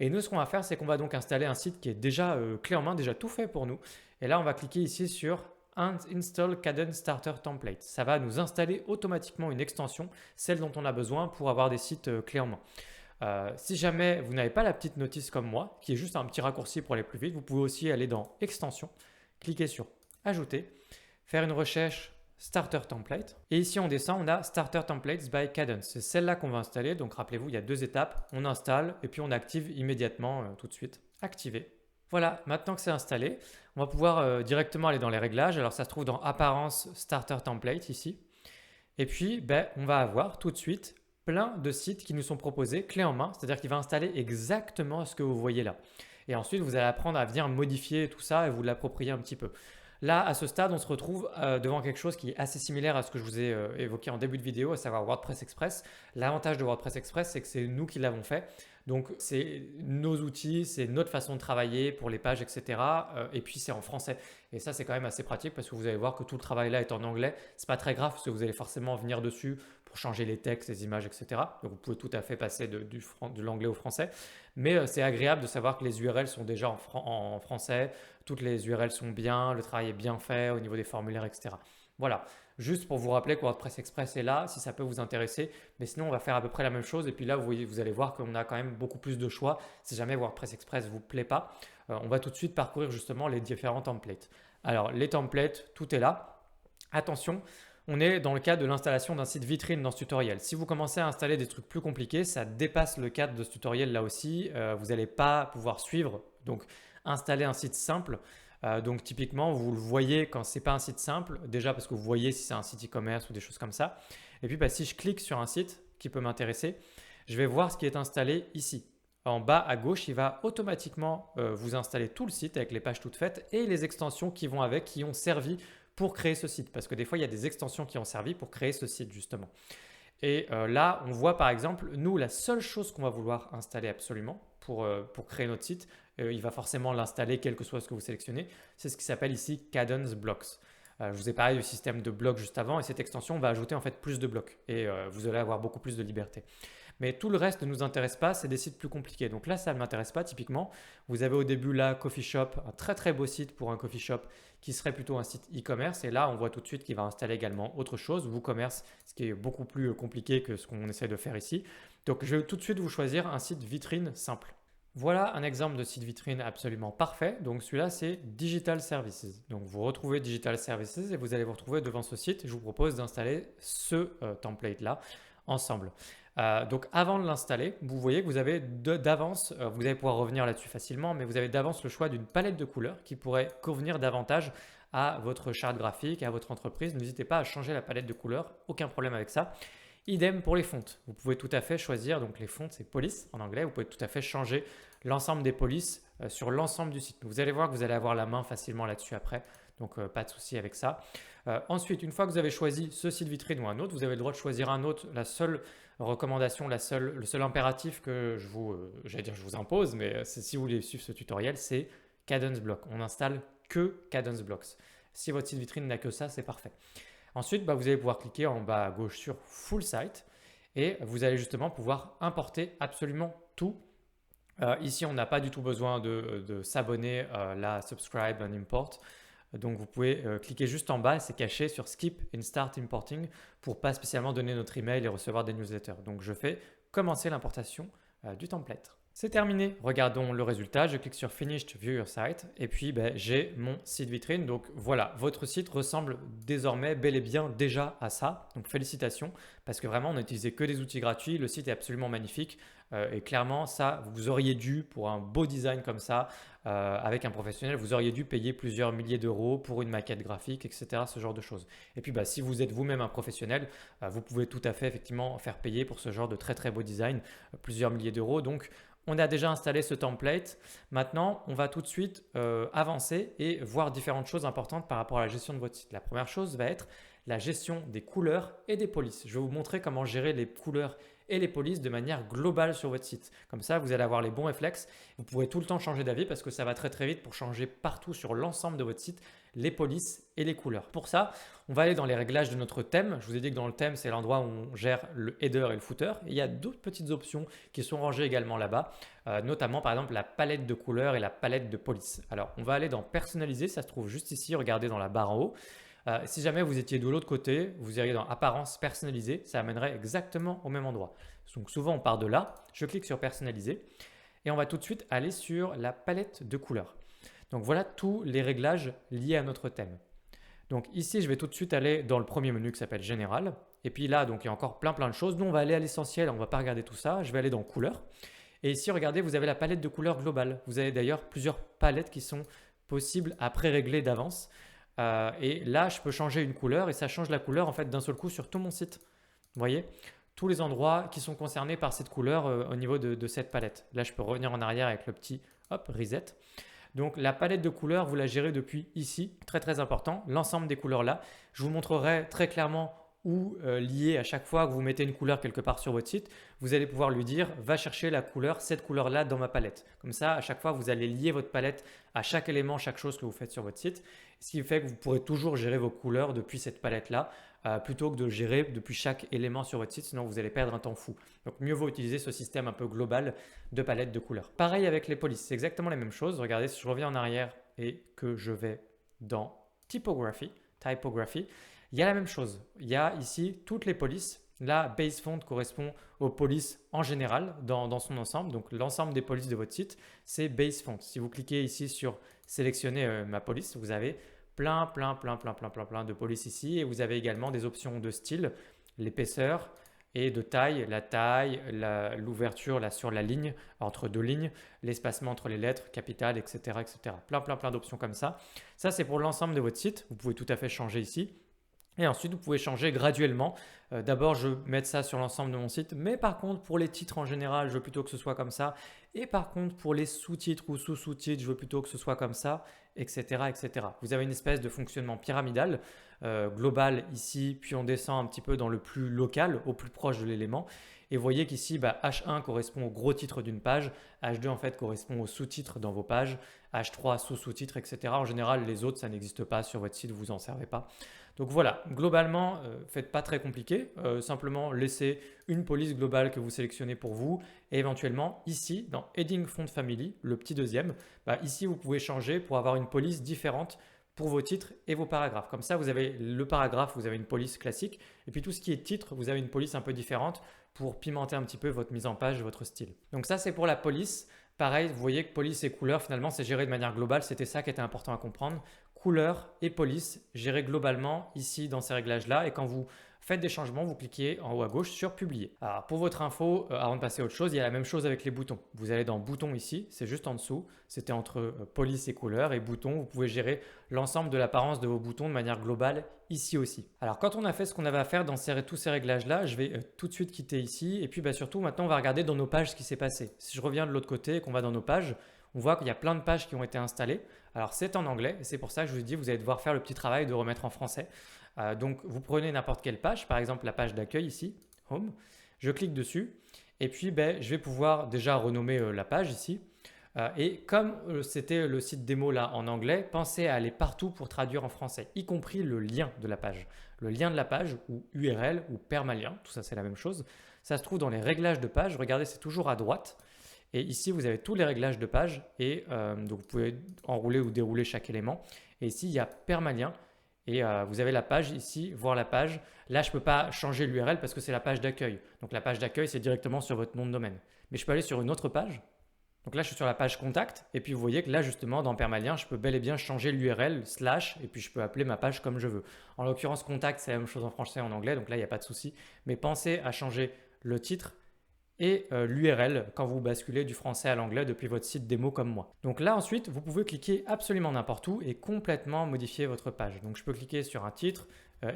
Et nous, ce qu'on va faire, c'est qu'on va donc installer un site qui est déjà clé en main, déjà tout fait pour nous. Et là, on va cliquer ici sur Install Kadence Starter Template. Ça va nous installer automatiquement une extension, celle dont on a besoin pour avoir des sites clés en main. Si jamais vous n'avez pas la petite notice comme moi, qui est juste un petit raccourci pour aller plus vite, vous pouvez aussi aller dans Extension, cliquer sur Ajouter, faire une recherche Starter Template. Et ici, on descend, on a Starter Templates by Kadence. C'est celle-là qu'on va installer. Donc, rappelez-vous, il y a 2 étapes. On installe et puis on active immédiatement tout de suite. Activer. Voilà, maintenant que c'est installé, on va pouvoir directement aller dans les réglages. Alors, ça se trouve dans Apparence Starter Template ici. Et puis, on va avoir tout de suite plein de sites qui nous sont proposés clé en main. C'est-à-dire qu'il va installer exactement ce que vous voyez là. Et ensuite, vous allez apprendre à venir modifier tout ça et vous l'approprier un petit peu. Là, à ce stade, on se retrouve devant quelque chose qui est assez similaire à ce que je vous ai évoqué en début de vidéo, à savoir WordPress Express. L'avantage de WordPress Express, c'est que c'est nous qui l'avons fait. Donc, c'est nos outils, c'est notre façon de travailler pour les pages, etc. Et puis, c'est en français. Et ça, c'est quand même assez pratique parce que vous allez voir que tout le travail là est en anglais. C'est pas très grave parce que vous allez forcément venir dessus pour changer les textes, les images, etc. Donc, vous pouvez tout à fait passer de l'anglais au français. Mais c'est agréable de savoir que les URL sont déjà en français, toutes les URL sont bien, le travail est bien fait au niveau des formulaires, etc. Voilà, juste pour vous rappeler que WordPress Express est là, si ça peut vous intéresser. Mais sinon, on va faire à peu près la même chose. Et puis là, vous allez voir qu'on a quand même beaucoup plus de choix. Si jamais WordPress Express ne vous plaît pas, on va tout de suite parcourir justement les différents templates. Alors, les templates, tout est là. Attention, on est dans le cadre de l'installation d'un site vitrine dans ce tutoriel. Si vous commencez à installer des trucs plus compliqués, ça dépasse le cadre de ce tutoriel là aussi. Vous n'allez pas pouvoir suivre. Donc, installer un site simple. Donc, typiquement, vous le voyez quand ce n'est pas un site simple. Déjà parce que vous voyez si c'est un site e-commerce ou des choses comme ça. Et puis, si je clique sur un site qui peut m'intéresser, je vais voir ce qui est installé ici. En bas à gauche, il va automatiquement vous installer tout le site avec les pages toutes faites et les extensions qui vont avec, qui ont servi pour créer ce site. Parce que des fois, il y a des extensions qui ont servi pour créer ce site justement. Et là, on voit par exemple, nous, la seule chose qu'on va vouloir installer absolument pour créer notre site, il va forcément l'installer quel que soit ce que vous sélectionnez, c'est ce qui s'appelle ici Kadence Blocks. Je vous ai parlé du système de blocs juste avant et cette extension va ajouter en fait plus de blocs et vous allez avoir beaucoup plus de liberté. Mais tout le reste ne nous intéresse pas, c'est des sites plus compliqués. Donc là, ça ne m'intéresse pas typiquement. Vous avez au début là Coffee Shop, un très très beau site pour un coffee shop qui serait plutôt un site e-commerce. Et là, on voit tout de suite qu'il va installer également autre chose, WooCommerce, ce qui est beaucoup plus compliqué que ce qu'on essaie de faire ici. Donc je vais tout de suite vous choisir un site vitrine simple. Voilà un exemple de site vitrine absolument parfait. Donc celui-là, c'est Digital Services. Donc vous retrouvez Digital Services et vous allez vous retrouver devant ce site. Je vous propose d'installer ce template-là ensemble. Donc avant de l'installer, vous voyez que vous avez d'avance, vous allez pouvoir revenir là-dessus facilement, mais vous avez d'avance le choix d'une palette de couleurs qui pourrait convenir davantage à votre charte graphique, à votre entreprise. N'hésitez pas à changer la palette de couleurs, aucun problème avec ça. Idem pour les fontes. Vous pouvez tout à fait choisir, donc les fontes c'est police en anglais, vous pouvez tout à fait changer l'ensemble des polices sur l'ensemble du site. Vous allez voir que vous allez avoir la main facilement là-dessus après, donc pas de souci avec ça. Ensuite, une fois que vous avez choisi ce site vitrine ou un autre, vous avez le droit de choisir un autre. La seule recommandation, le seul impératif que je vous impose, mais si vous voulez suivre ce tutoriel, c'est Kadence Block. On n'installe que Kadence Blocks. Si votre site vitrine n'a que ça, c'est parfait. Ensuite, vous allez pouvoir cliquer en bas à gauche sur Full Site et vous allez justement pouvoir importer absolument tout. Ici, on n'a pas du tout besoin de s'abonner à Subscribe and Import. Donc, vous pouvez cliquer juste en bas, c'est caché sur Skip and Start Importing pour pas spécialement donner notre email et recevoir des newsletters. Donc, je fais commencer l'importation du template. C'est terminé. Regardons le résultat. Je clique sur Finished View Your Site et puis j'ai mon site vitrine. Donc voilà, votre site ressemble désormais bel et bien déjà à ça. Donc félicitations parce que vraiment on n'a utilisé que des outils gratuits. Le site est absolument magnifique et clairement ça, vous auriez dû pour un beau design comme ça avec un professionnel, vous auriez dû payer plusieurs milliers d'euros pour une maquette graphique, etc. Ce genre de choses. Et puis si vous êtes vous-même un professionnel, vous pouvez tout à fait effectivement faire payer pour ce genre de très très beau design plusieurs milliers d'euros. Donc on a déjà installé ce template. Maintenant, on va tout de suite avancer et voir différentes choses importantes par rapport à la gestion de votre site. La première chose va être la gestion des couleurs et des polices. Je vais vous montrer comment gérer les couleurs et les polices de manière globale sur votre site. Comme ça, vous allez avoir les bons réflexes. Vous pourrez tout le temps changer d'avis parce que ça va très très vite pour changer partout sur l'ensemble de votre site les polices et les couleurs. Pour ça, on va aller dans les réglages de notre thème. Je vous ai dit que dans le thème, c'est l'endroit où on gère le header et le footer. Et il y a d'autres petites options qui sont rangées également là-bas, notamment par exemple la palette de couleurs et la palette de police. Alors, on va aller dans personnaliser, ça se trouve juste ici, regardez dans la barre en haut. Si jamais vous étiez de l'autre côté, vous iriez dans apparence personnalisée, ça amènerait exactement au même endroit. Donc souvent on part de là, je clique sur personnaliser et on va tout de suite aller sur la palette de couleurs. Donc voilà tous les réglages liés à notre thème. Donc ici, je vais tout de suite aller dans le premier menu qui s'appelle Général. Et puis là, donc il y a encore plein de choses. Nous, on va aller à l'essentiel, on ne va pas regarder tout ça. Je vais aller dans Couleurs. Et ici, regardez, vous avez la palette de couleurs globale. Vous avez d'ailleurs plusieurs palettes qui sont possibles à pré-régler d'avance. Et là, je peux changer une couleur et ça change la couleur en fait d'un seul coup sur tout mon site. Vous voyez, tous les endroits qui sont concernés par cette couleur au niveau de cette palette. Là, je peux revenir en arrière avec le petit hop, reset. Donc la palette de couleurs, vous la gérez depuis ici, très important, l'ensemble des couleurs là. Je vous montrerai très clairement où lier à chaque fois que vous mettez une couleur quelque part sur votre site, vous allez pouvoir lui dire va chercher la couleur, cette couleur là dans ma palette. Comme ça, à chaque fois, vous allez lier votre palette à chaque élément, chaque chose que vous faites sur votre site, ce qui fait que vous pourrez toujours gérer vos couleurs depuis cette palette là plutôt que de gérer depuis chaque élément sur votre site, sinon vous allez perdre un temps fou. Donc mieux vaut utiliser ce système un peu global de palette de couleurs. Pareil avec les polices, c'est exactement la même chose. Regardez, si je reviens en arrière et que je vais dans Typography, il y a la même chose. Il y a ici toutes les polices. Là, base font correspond aux polices en général dans son ensemble. Donc l'ensemble des polices de votre site, c'est base font. Si vous cliquez ici sur sélectionner ma police, vous avez plein de polices ici et vous avez également des options de style, l'épaisseur et de taille, la taille, l'ouverture là sur la ligne, entre deux lignes, l'espacement entre les lettres, capitales, etc. Plein d'options comme ça. Ça, c'est pour l'ensemble de votre site. Vous pouvez tout à fait changer ici. Et ensuite, vous pouvez changer graduellement. D'abord, je vais mettre ça sur l'ensemble de mon site. Mais par contre, pour les titres en général, je veux plutôt que ce soit comme ça. Et par contre, pour les sous-titres ou sous-sous-titres, je veux plutôt que ce soit comme ça, etc. Vous avez une espèce de fonctionnement pyramidal, global ici, puis on descend un petit peu dans le plus local, au plus proche de l'élément. Et vous voyez qu'ici, H1 correspond au gros titre d'une page, H2 en fait correspond au sous-titre dans vos pages, H3 sous-sous-titres, etc. En général, les autres, ça n'existe pas sur votre site, vous n'en servez pas. Donc voilà, globalement, faites pas très compliqué, simplement laissez une police globale que vous sélectionnez pour vous et éventuellement ici dans Heading Font Family, le petit deuxième, ici vous pouvez changer pour avoir une police différente pour vos titres et vos paragraphes. Comme ça, vous avez le paragraphe, vous avez une police classique et puis tout ce qui est titre, vous avez une police un peu différente pour pimenter un petit peu votre mise en page, votre style. Donc ça, c'est pour la police. Pareil, vous voyez que police et couleur, finalement, c'est géré de manière globale. C'était ça qui était important à comprendre. Couleur et police gérés globalement ici dans ces réglages-là. Et quand vous faites des changements, vous cliquez en haut à gauche sur Publier. Alors pour votre info, avant de passer à autre chose, il y a la même chose avec les boutons. Vous allez dans Boutons ici, c'est juste en dessous. C'était entre police et couleur. Et boutons, vous pouvez gérer l'ensemble de l'apparence de vos boutons de manière globale ici aussi. Alors quand on a fait ce qu'on avait à faire dans tous ces réglages-là, je vais tout de suite quitter ici. Et puis surtout, maintenant, on va regarder dans nos pages ce qui s'est passé. Si je reviens de l'autre côté et qu'on va dans nos pages, on voit qu'il y a plein de pages qui ont été installées. Alors c'est en anglais, et c'est pour ça que je vous ai dit, vous allez devoir faire le petit travail de remettre en français. Donc vous prenez n'importe quelle page, par exemple la page d'accueil ici, Home, je clique dessus, et puis je vais pouvoir déjà renommer la page ici. Et comme c'était le site démo là en anglais, pensez à aller partout pour traduire en français, y compris le lien de la page. Le lien de la page, ou URL, ou permalien, tout ça c'est la même chose, ça se trouve dans les réglages de page, regardez c'est toujours à droite. Et ici, vous avez tous les réglages de page et donc vous pouvez enrouler ou dérouler chaque élément. Et ici, il y a permalien et vous avez la page ici, voir la page. Là, je ne peux pas changer l'URL parce que c'est la page d'accueil. Donc la page d'accueil, c'est directement sur votre nom de domaine. Mais je peux aller sur une autre page. Donc là, je suis sur la page contact et puis vous voyez que là, justement, dans permalien, je peux bel et bien changer l'URL / et puis je peux appeler ma page comme je veux. En l'occurrence, contact, c'est la même chose en français et en anglais, donc là, il n'y a pas de souci. Mais pensez à changer le titre et l'URL quand vous basculez du français à l'anglais depuis votre site démo comme moi. Donc là ensuite, vous pouvez cliquer absolument n'importe où et complètement modifier votre page. Donc je peux cliquer sur un titre,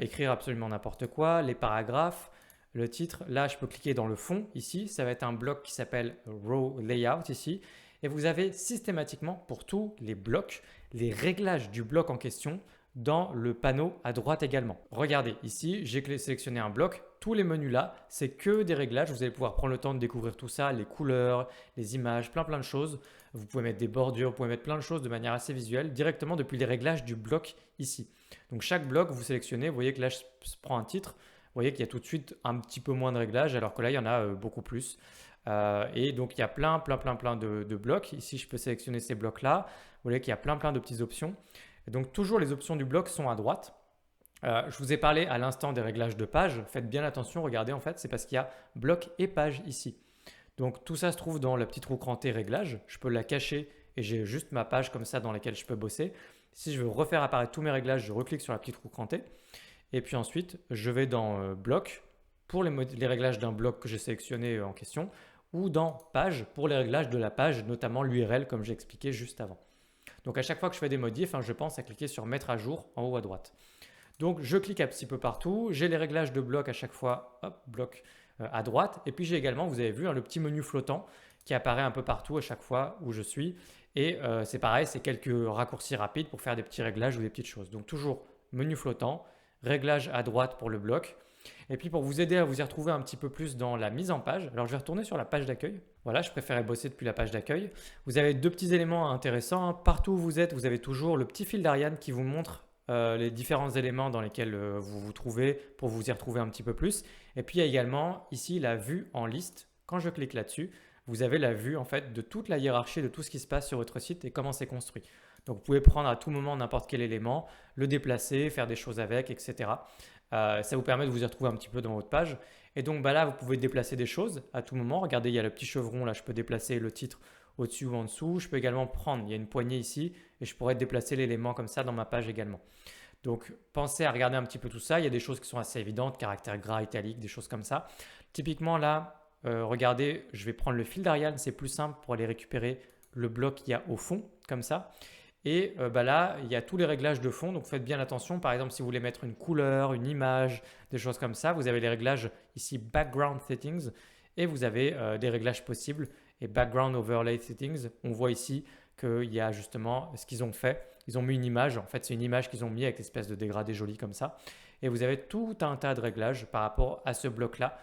écrire absolument n'importe quoi, les paragraphes, le titre. Là, je peux cliquer dans le fond ici, ça va être un bloc qui s'appelle Row Layout ici. Et vous avez systématiquement pour tous les blocs, les réglages du bloc en question dans le panneau à droite également. Regardez ici, j'ai sélectionné un bloc. Tous les menus là, c'est que des réglages. Vous allez pouvoir prendre le temps de découvrir tout ça, les couleurs, les images, plein de choses. Vous pouvez mettre des bordures, vous pouvez mettre plein de choses de manière assez visuelle directement depuis les réglages du bloc ici. Donc chaque bloc, vous sélectionnez, vous voyez que là, je prends un titre. Vous voyez qu'il y a tout de suite un petit peu moins de réglages alors que là, il y en a beaucoup plus. Et donc, il y a plein de blocs. Ici, je peux sélectionner ces blocs-là. Vous voyez qu'il y a plein de petites options. Et donc, toujours les options du bloc sont à droite. Je vous ai parlé à l'instant des réglages de page. Faites bien attention, regardez en fait, c'est parce qu'il y a bloc et page ici. Donc tout ça se trouve dans la petite roue crantée réglages. Je peux la cacher et j'ai juste ma page comme ça dans laquelle je peux bosser. Si je veux refaire apparaître tous mes réglages, je reclique sur la petite roue crantée. Et puis ensuite, je vais dans bloc pour les réglages d'un bloc que j'ai sélectionné en question ou dans page pour les réglages de la page, notamment l'URL comme j'ai expliqué juste avant. Donc à chaque fois que je fais des modifs, je pense à cliquer sur mettre à jour en haut à droite. Donc je clique un petit peu partout, j'ai les réglages de bloc à chaque fois, hop, bloc à droite. Et puis j'ai également, vous avez vu, le petit menu flottant qui apparaît un peu partout à chaque fois où je suis. Et c'est pareil, c'est quelques raccourcis rapides pour faire des petits réglages ou des petites choses. Donc toujours menu flottant, réglage à droite pour le bloc. Et puis pour vous aider à vous y retrouver un petit peu plus dans la mise en page, alors je vais retourner sur la page d'accueil. Voilà, je préférais bosser depuis la page d'accueil. Vous avez deux petits éléments intéressants. Partout où vous êtes, vous avez toujours le petit fil d'Ariane qui vous montre les différents éléments dans lesquels vous vous trouvez pour vous y retrouver un petit peu plus. Et puis il y a également ici la vue en liste. Quand je clique là-dessus, vous avez la vue en fait de toute la hiérarchie de tout ce qui se passe sur votre site et comment c'est construit. Donc vous pouvez prendre à tout moment n'importe quel élément, le déplacer, faire des choses avec, etc. Ça vous permet de vous y retrouver un petit peu dans votre page. Et donc là, vous pouvez déplacer des choses à tout moment. Regardez, il y a le petit chevron là, je peux déplacer le titre au-dessus ou en dessous. Je peux également prendre, il y a une poignée ici et je pourrais déplacer l'élément comme ça dans ma page également. Donc pensez à regarder un petit peu tout ça. Il y a des choses qui sont assez évidentes, caractères gras, italiques, des choses comme ça. Typiquement là, regardez, je vais prendre le fil d'Ariane, c'est plus simple pour aller récupérer le bloc qu'il y a au fond, comme ça. Et là, il y a tous les réglages de fond, donc faites bien attention. Par exemple, si vous voulez mettre une couleur, une image, des choses comme ça, vous avez les réglages ici Background Settings et vous avez des réglages possibles. Et Background Overlay Settings, on voit ici qu'il y a justement ce qu'ils ont fait. Ils ont mis une image, en fait c'est une image qu'ils ont mis avec l'espèce de dégradé joli comme ça. Et vous avez tout un tas de réglages par rapport à ce bloc-là.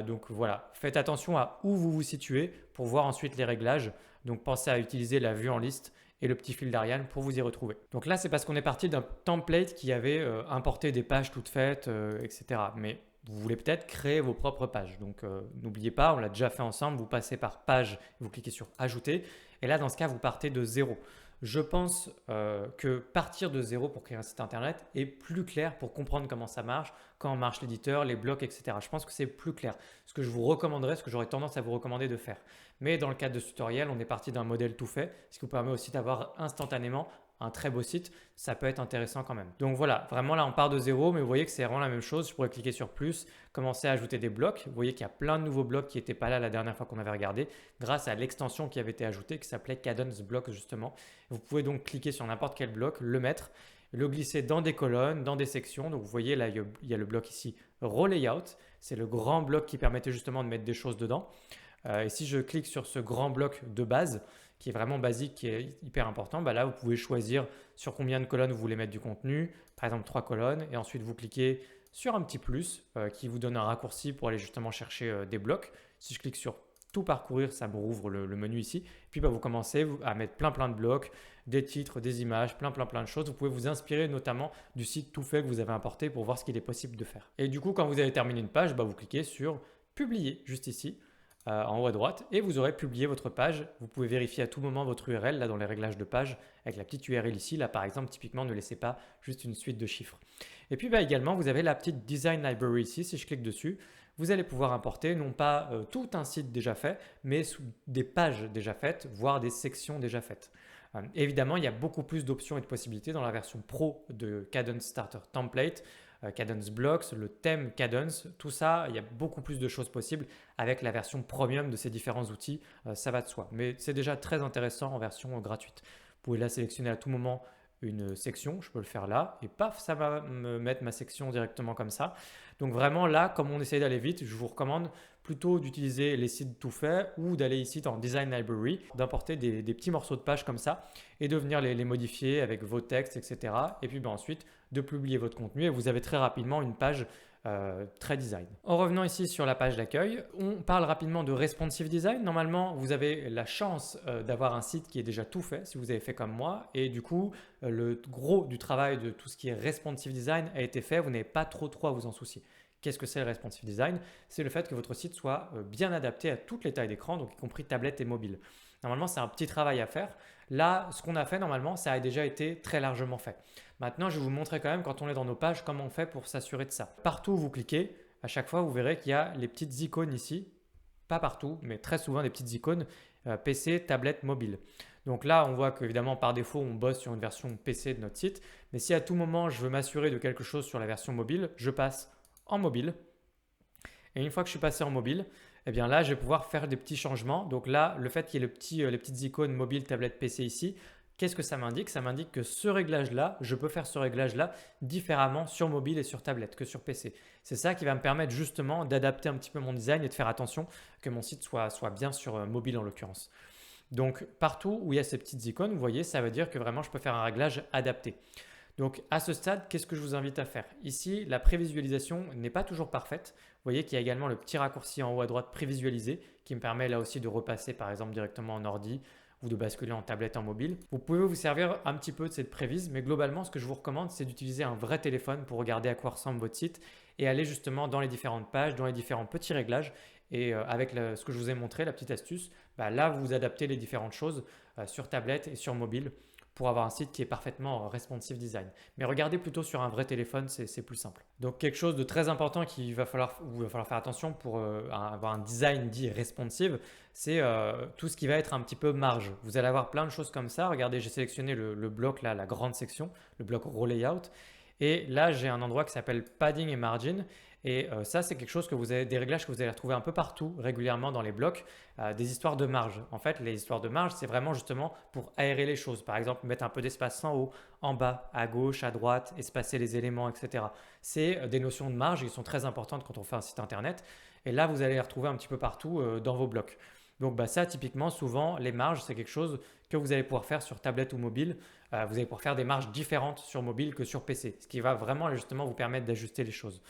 Donc voilà, faites attention à où vous vous situez pour voir ensuite les réglages. Donc pensez à utiliser la vue en liste et le petit fil d'Ariane pour vous y retrouver. Donc là, c'est parce qu'on est parti d'un template qui avait importé des pages toutes faites, etc. Mais vous voulez peut-être créer vos propres pages. Donc n'oubliez pas, on l'a déjà fait ensemble, vous passez par page, vous cliquez sur ajouter. Et là, dans ce cas, vous partez de zéro. Je pense que partir de zéro pour créer un site internet est plus clair pour comprendre comment ça marche, comment marche l'éditeur, les blocs, etc. Je pense que c'est plus clair. Ce que je vous recommanderais, ce que j'aurais tendance à vous recommander de faire. Mais dans le cadre de ce tutoriel, on est parti d'un modèle tout fait, ce qui vous permet aussi d'avoir instantanément un très beau site. Ça peut être intéressant quand même. Donc voilà, vraiment là on part de zéro, mais vous voyez que c'est vraiment la même chose. Je pourrais cliquer sur plus, commencer à ajouter des blocs. Vous voyez qu'il y a plein de nouveaux blocs qui n'étaient pas là la dernière fois qu'on avait regardé, grâce à l'extension qui avait été ajoutée, qui s'appelait Cadence Block justement. Vous pouvez donc cliquer sur n'importe quel bloc, le mettre, le glisser dans des colonnes, dans des sections. Donc vous voyez là, il y a le bloc ici, Raw Layout. C'est le grand bloc qui permettait justement de mettre des choses dedans. Et si je clique sur ce grand bloc de base, qui est vraiment basique, qui est hyper important, là, vous pouvez choisir sur combien de colonnes vous voulez mettre du contenu. Par exemple, 3 colonnes. Et ensuite, vous cliquez sur un petit plus qui vous donne un raccourci pour aller justement chercher des blocs. Si je clique sur tout parcourir, ça me rouvre le menu ici. Puis vous commencez à mettre plein de blocs, des titres, des images, plein de choses. Vous pouvez vous inspirer notamment du site tout fait que vous avez importé pour voir ce qu'il est possible de faire. Et du coup, quand vous avez terminé une page, vous cliquez sur publier juste ici. En haut à droite et vous aurez publié votre page. Vous pouvez vérifier à tout moment votre URL là dans les réglages de page avec la petite URL ici. Là par exemple, typiquement, ne laissez pas juste une suite de chiffres. Et puis également, vous avez la petite Design Library ici. Si je clique dessus, vous allez pouvoir importer non pas tout un site déjà fait, mais des pages déjà faites, voire des sections déjà faites. Évidemment, il y a beaucoup plus d'options et de possibilités dans la version pro de Cadence Starter Template. Cadence Blocks, le thème Cadence, tout ça, il y a beaucoup plus de choses possibles avec la version premium de ces différents outils, ça va de soi. Mais c'est déjà très intéressant en version gratuite. Vous pouvez là sélectionner à tout moment une section, je peux le faire là, et paf, ça va me mettre ma section directement comme ça. Donc vraiment là, comme on essaie d'aller vite, je vous recommande plutôt d'utiliser les sites tout faits ou d'aller ici dans Design Library, d'importer des petits morceaux de page comme ça et de venir les modifier avec vos textes, etc. Et puis ensuite, de publier votre contenu et vous avez très rapidement une page très design. En revenant ici sur la page d'accueil, on parle rapidement de responsive design. Normalement, vous avez la chance d'avoir un site qui est déjà tout fait si vous avez fait comme moi et du coup, le gros du travail de tout ce qui est responsive design a été fait. Vous n'avez pas trop à vous en soucier. Qu'est-ce que c'est le responsive design? C'est le fait que votre site soit bien adapté à toutes les tailles d'écran, donc y compris tablette et mobile. Normalement, c'est un petit travail à faire. Là, ce qu'on a fait normalement, ça a déjà été très largement fait. Maintenant, je vais vous montrer quand même quand on est dans nos pages comment on fait pour s'assurer de ça. Partout où vous cliquez, à chaque fois, vous verrez qu'il y a les petites icônes ici. Pas partout, mais très souvent des petites icônes PC, tablette, mobile. Donc là, on voit qu'évidemment, par défaut, on bosse sur une version PC de notre site. Mais si à tout moment, je veux m'assurer de quelque chose sur la version mobile, je passe en mobile. Et une fois que je suis passé en mobile, eh bien là, je vais pouvoir faire des petits changements. Donc là, le fait qu'il y ait les petites icônes mobile, tablette, PC ici, qu'est-ce que ça m'indique? Ça m'indique que ce réglage-là, je peux faire ce réglage-là différemment sur mobile et sur tablette que sur PC. C'est ça qui va me permettre justement d'adapter un petit peu mon design et de faire attention que mon site soit bien sur mobile en l'occurrence. Donc partout où il y a ces petites icônes, vous voyez, ça veut dire que vraiment je peux faire un réglage adapté. Donc à ce stade, qu'est-ce que je vous invite à faire? Ici, la prévisualisation n'est pas toujours parfaite. Vous voyez qu'il y a également le petit raccourci en haut à droite prévisualiser qui me permet là aussi de repasser par exemple directement en ordi ou de basculer en tablette en mobile. Vous pouvez vous servir un petit peu de cette prévise, mais globalement, ce que je vous recommande, c'est d'utiliser un vrai téléphone pour regarder à quoi ressemble votre site et aller justement dans les différentes pages, dans les différents petits réglages. Et avec ce que je vous ai montré, la petite astuce, là, vous adaptez les différentes choses sur tablette et sur mobile pour avoir un site qui est parfaitement responsive design. Mais regardez plutôt sur un vrai téléphone, c'est plus simple. Donc quelque chose de très important où il va falloir faire attention pour avoir un design dit responsive, c'est tout ce qui va être un petit peu marge. Vous allez avoir plein de choses comme ça. Regardez, j'ai sélectionné le bloc là, la grande section, le bloc Raw Layout. Et là, j'ai un endroit qui s'appelle Padding et Margin. Et ça, c'est quelque chose que vous avez, des réglages que vous allez retrouver un peu partout régulièrement dans les blocs, des histoires de marge. En fait, les histoires de marge, c'est vraiment justement pour aérer les choses. Par exemple, mettre un peu d'espace en haut, en bas, à gauche, à droite, espacer les éléments, etc. C'est des notions de marge qui sont très importantes quand on fait un site internet. Et là, vous allez les retrouver un petit peu partout dans vos blocs. Donc ça, typiquement, souvent, les marges, c'est quelque chose que vous allez pouvoir faire sur tablette ou mobile. Vous allez pouvoir faire des marges différentes sur mobile que sur PC, ce qui va vraiment justement vous permettre d'ajuster les choses.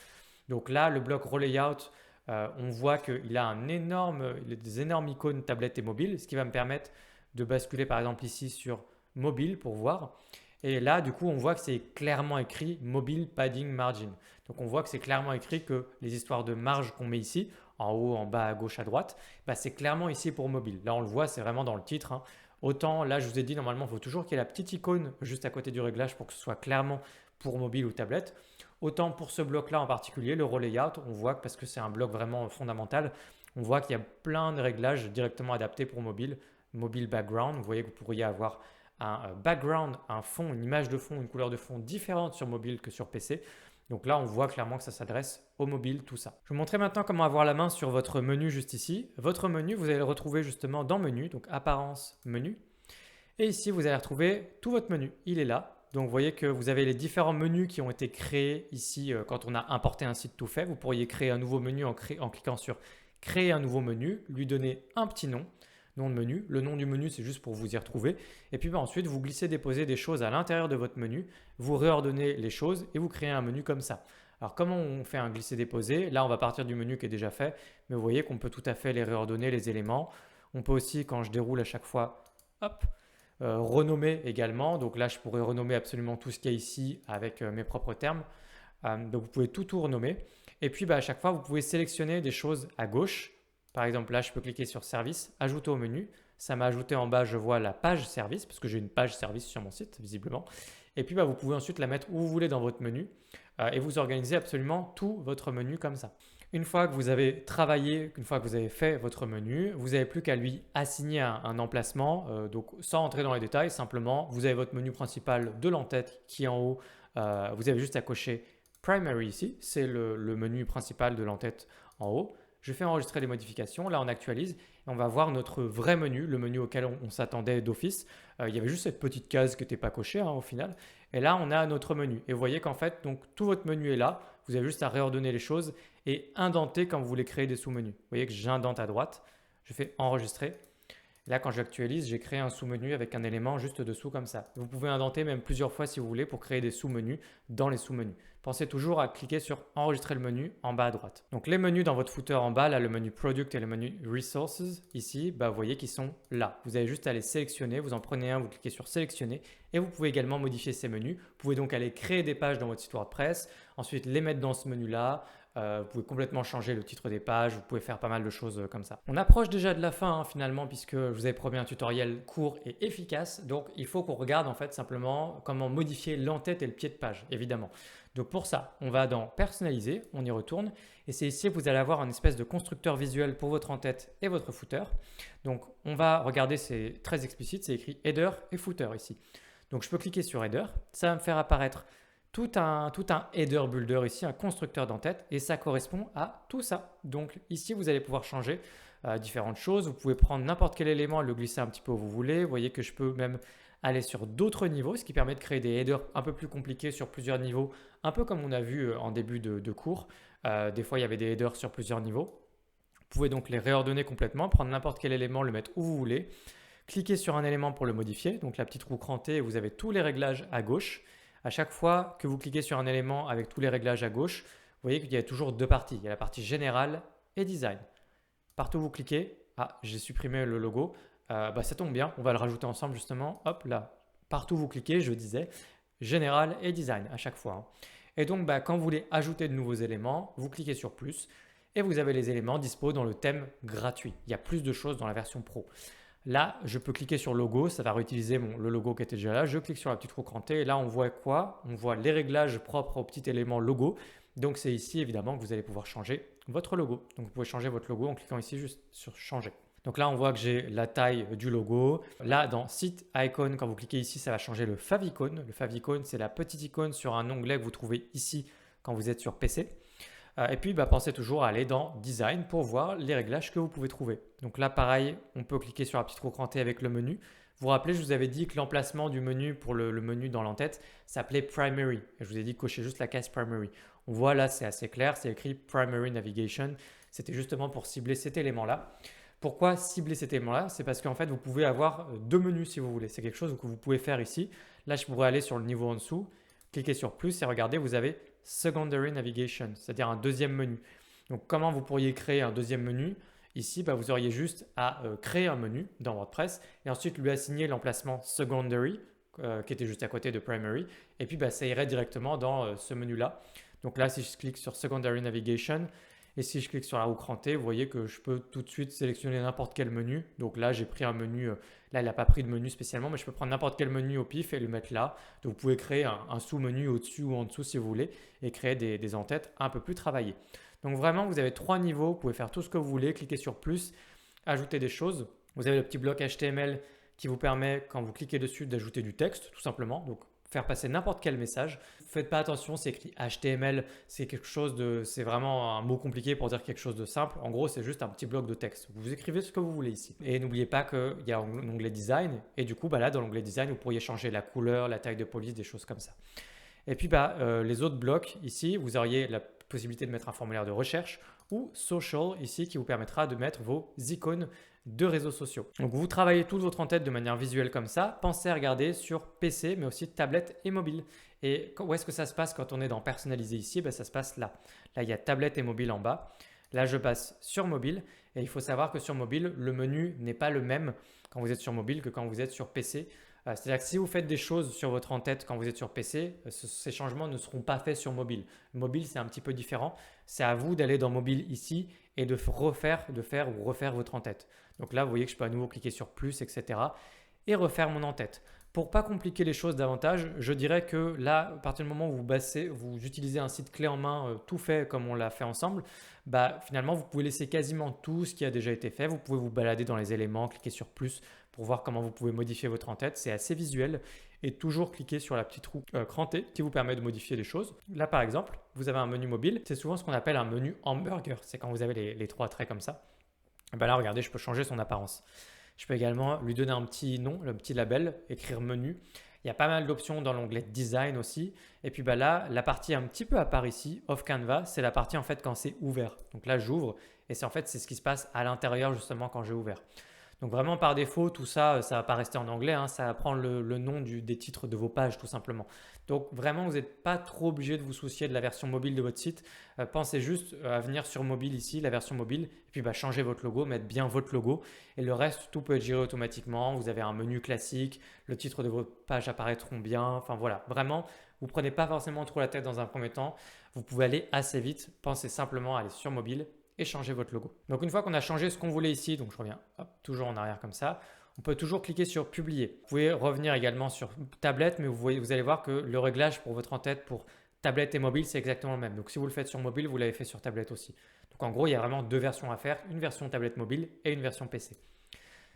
Donc là, le bloc Raw Layout, on voit qu'il a des énormes icônes tablette et mobile, ce qui va me permettre de basculer par exemple ici sur mobile pour voir. Et là, du coup, on voit que c'est clairement écrit mobile padding margin. Donc on voit que c'est clairement écrit que les histoires de marge qu'on met ici, en haut, en bas, à gauche, à droite, c'est clairement ici pour mobile. Là, on le voit, c'est vraiment dans le titre, hein. Autant, là, je vous ai dit, normalement, il faut toujours qu'il y ait la petite icône juste à côté du réglage pour que ce soit clairement pour mobile ou tablette. Autant pour ce bloc-là en particulier, le Raw Layout, on voit que parce que c'est un bloc vraiment fondamental, on voit qu'il y a plein de réglages directement adaptés pour mobile. Mobile background, vous voyez que vous pourriez avoir un background, un fond, une image de fond, une couleur de fond différente sur mobile que sur PC. Donc là, on voit clairement que ça s'adresse au mobile, tout ça. Je vais vous montrer maintenant comment avoir la main sur votre menu juste ici. Votre menu, vous allez le retrouver justement dans Menu, donc Apparence, Menu. Et ici, vous allez retrouver tout votre menu. Il est là. Donc, vous voyez que vous avez les différents menus qui ont été créés ici quand on a importé un site tout fait. Vous pourriez créer un nouveau menu en cliquant sur Créer un nouveau menu, lui donner un petit nom de menu. Le nom du menu, c'est juste pour vous y retrouver. Et puis ensuite, vous glissez, déposez des choses à l'intérieur de votre menu, vous réordonnez les choses et vous créez un menu comme ça. Alors, comment on fait un glisser-déposer? Là, on va partir du menu qui est déjà fait, mais vous voyez qu'on peut tout à fait les réordonner, les éléments. On peut aussi, quand je déroule à chaque fois, hop, renommer également. Donc là, je pourrais renommer absolument tout ce qu'il y a ici avec mes propres termes. Donc, vous pouvez tout renommer. Et puis, à chaque fois, vous pouvez sélectionner des choses à gauche. Par exemple, là, je peux cliquer sur Service, ajouter au menu. Ça m'a ajouté en bas, je vois la page service, parce que j'ai une page service sur mon site, visiblement. Et puis, vous pouvez ensuite la mettre où vous voulez dans votre menu et vous organisez absolument tout votre menu comme ça. Une fois que vous avez travaillé, une fois que vous avez fait votre menu, vous n'avez plus qu'à lui assigner un emplacement. Donc, sans entrer dans les détails, simplement, vous avez votre menu principal de l'entête qui est en haut. Vous avez juste à cocher Primary ici, c'est le menu principal de l'entête en haut. Je fais enregistrer les modifications. Là, on actualise et on va voir notre vrai menu, le menu auquel on s'attendait d'office. Il y avait juste cette petite case qui n'était pas cochée au final. Et là, on a notre menu. Et vous voyez qu'en fait, donc, tout votre menu est là. Vous avez juste à réordonner les choses et indenter quand vous voulez créer des sous-menus. Vous voyez que j'indente à droite. Je fais enregistrer. Là, quand j'actualise, j'ai créé un sous-menu avec un élément juste dessous comme ça. Vous pouvez indenter même plusieurs fois si vous voulez pour créer des sous-menus dans les sous-menus. Pensez toujours à cliquer sur enregistrer le menu en bas à droite. Donc les menus dans votre footer en bas, là le menu Product et le menu Resources, ici, vous voyez qu'ils sont là. Vous avez juste à les sélectionner, vous en prenez un, vous cliquez sur sélectionner et vous pouvez également modifier ces menus. Vous pouvez donc aller créer des pages dans votre site WordPress, ensuite les mettre dans ce menu-là, Vous pouvez complètement changer le titre des pages, vous pouvez faire pas mal de choses comme ça. On approche déjà de la fin finalement, puisque je vous avais promis un tutoriel court et efficace. Donc il faut qu'on regarde en fait simplement comment modifier l'entête et le pied de page, évidemment. Donc pour ça, on va dans personnaliser, on y retourne et c'est ici que vous allez avoir un espèce de constructeur visuel pour votre en-tête et votre footer. Donc on va regarder, c'est très explicite, c'est écrit header et footer ici. Donc je peux cliquer sur header, ça va me faire apparaître tout un header builder ici, un constructeur d'en-tête et ça correspond à tout ça. Donc ici vous allez pouvoir changer différentes choses, vous pouvez prendre n'importe quel élément et le glisser un petit peu où vous voulez. Vous voyez que je peux même aller sur d'autres niveaux, ce qui permet de créer des headers un peu plus compliqués sur plusieurs niveaux, un peu comme on a vu en début de cours. Des fois, il y avait des headers sur plusieurs niveaux. Vous pouvez donc les réordonner complètement, prendre n'importe quel élément, le mettre où vous voulez. Cliquez sur un élément pour le modifier, donc la petite roue crantée, vous avez tous les réglages à gauche. À chaque fois que vous cliquez sur un élément avec tous les réglages à gauche, vous voyez qu'il y a toujours deux parties. Il y a la partie générale et design. Partout où vous cliquez, j'ai supprimé le logo. Ça tombe bien, on va le rajouter ensemble justement. Hop là, partout où vous cliquez, je disais général et design à chaque fois. Et donc quand vous voulez ajouter de nouveaux éléments, vous cliquez sur plus et vous avez les éléments dispo dans le thème gratuit. Il y a plus de choses dans la version pro. Là, je peux cliquer sur logo, ça va réutiliser le logo qui était déjà là. Je clique sur la petite roue crantée et là, on voit quoi? On voit les réglages propres au petit élément logo. Donc, c'est ici évidemment que vous allez pouvoir changer votre logo. Donc, vous pouvez changer votre logo en cliquant ici juste sur changer. Donc là, on voit que j'ai la taille du logo. Là, dans Site Icon, quand vous cliquez ici, ça va changer le favicon. Le favicon, c'est la petite icône sur un onglet que vous trouvez ici quand vous êtes sur PC. Et puis, pensez toujours à aller dans Design pour voir les réglages que vous pouvez trouver. Donc là, pareil, on peut cliquer sur la petite roue crantée avec le menu. Vous vous rappelez, je vous avais dit que l'emplacement du menu pour le menu dans l'entête s'appelait Primary. Et je vous ai dit de cocher juste la case Primary. On voit là, c'est assez clair, c'est écrit Primary Navigation. C'était justement pour cibler cet élément-là. Pourquoi cibler cet élément-là? C'est parce qu'en fait, vous pouvez avoir deux menus si vous voulez. C'est quelque chose que vous pouvez faire ici. Là, je pourrais aller sur le niveau en dessous, cliquer sur plus et regardez, vous avez Secondary Navigation, c'est-à-dire un deuxième menu. Donc, comment vous pourriez créer un deuxième menu? Ici, vous auriez juste à créer un menu dans WordPress et ensuite lui assigner l'emplacement Secondary qui était juste à côté de Primary. Et puis, ça irait directement dans ce menu-là. Donc là, si je clique sur Secondary Navigation et si je clique sur la roue crantée, vous voyez que je peux tout de suite sélectionner n'importe quel menu. Donc là, j'ai pris un menu. Là, il n'a pas pris de menu spécialement, mais je peux prendre n'importe quel menu au pif et le mettre là. Donc, vous pouvez créer un sous-menu au-dessus ou en dessous si vous voulez et créer des entêtes un peu plus travaillées. Donc, vraiment, vous avez trois niveaux. Vous pouvez faire tout ce que vous voulez. Cliquez sur plus, ajouter des choses. Vous avez le petit bloc HTML qui vous permet, quand vous cliquez dessus, d'ajouter du texte, tout simplement. Donc, faire passer n'importe quel message. Faites pas attention, c'est écrit HTML, c'est vraiment un mot compliqué pour dire quelque chose de simple. En gros, c'est juste un petit bloc de texte. Vous écrivez ce que vous voulez ici. Et n'oubliez pas qu'il y a un onglet design. Et du coup, là, dans l'onglet design, vous pourriez changer la couleur, la taille de police, des choses comme ça. Et puis, les autres blocs ici, vous auriez la possibilité de mettre un formulaire de recherche ou social ici qui vous permettra de mettre vos icônes de réseaux sociaux. Donc vous travaillez toute votre en-tête de manière visuelle comme ça. Pensez à regarder sur PC mais aussi tablette et mobile. Et où est-ce que ça se passe quand on est dans personnaliser ici? Ça se passe là. Là, il y a tablette et mobile en bas. Là, je passe sur mobile et il faut savoir que sur mobile, le menu n'est pas le même quand vous êtes sur mobile que quand vous êtes sur PC. C'est-à-dire que si vous faites des choses sur votre en-tête quand vous êtes sur PC, ces changements ne seront pas faits sur mobile. Mobile, c'est un petit peu différent. C'est à vous d'aller dans mobile ici et de refaire votre en-tête. Donc là, vous voyez que je peux à nouveau cliquer sur plus, etc. et refaire mon en-tête. Pour ne pas compliquer les choses davantage, je dirais que là, à partir du moment où vous utilisez un site clé en main tout fait comme on l'a fait ensemble, finalement, vous pouvez laisser quasiment tout ce qui a déjà été fait. Vous pouvez vous balader dans les éléments, cliquer sur plus pour voir comment vous pouvez modifier votre en-tête. C'est assez visuel et toujours cliquer sur la petite roue crantée qui vous permet de modifier des choses. Là, par exemple, vous avez un menu mobile. C'est souvent ce qu'on appelle un menu hamburger. C'est quand vous avez les trois traits comme ça. Là, regardez, je peux changer son apparence. Je peux également lui donner un petit nom, le petit label, écrire menu. Il y a pas mal d'options dans l'onglet design aussi. Et puis là, la partie un petit peu à part ici, off canvas, c'est la partie en fait quand c'est ouvert. Donc là, j'ouvre et c'est ce qui se passe à l'intérieur justement quand j'ai ouvert. Donc vraiment par défaut, tout ça, ça ne va pas rester en anglais, hein, ça va prendre le nom des titres de vos pages tout simplement. Donc vraiment, vous n'êtes pas trop obligé de vous soucier de la version mobile de votre site. Pensez juste à venir sur mobile ici, la version mobile, et puis changer votre logo, mettre bien votre logo. Et le reste, tout peut être géré automatiquement. Vous avez un menu classique, le titre de vos pages apparaîtront bien. Enfin voilà, vraiment, vous ne prenez pas forcément trop la tête dans un premier temps. Vous pouvez aller assez vite. Pensez simplement à aller sur mobile et changer votre logo. Donc une fois qu'on a changé ce qu'on voulait ici, donc je reviens toujours en arrière comme ça, on peut toujours cliquer sur publier. Vous pouvez revenir également sur tablette, mais vous allez voir que le réglage pour votre en-tête pour tablette et mobile, c'est exactement le même. Donc si vous le faites sur mobile, vous l'avez fait sur tablette aussi. Donc en gros, il y a vraiment deux versions à faire, une version tablette mobile et une version PC.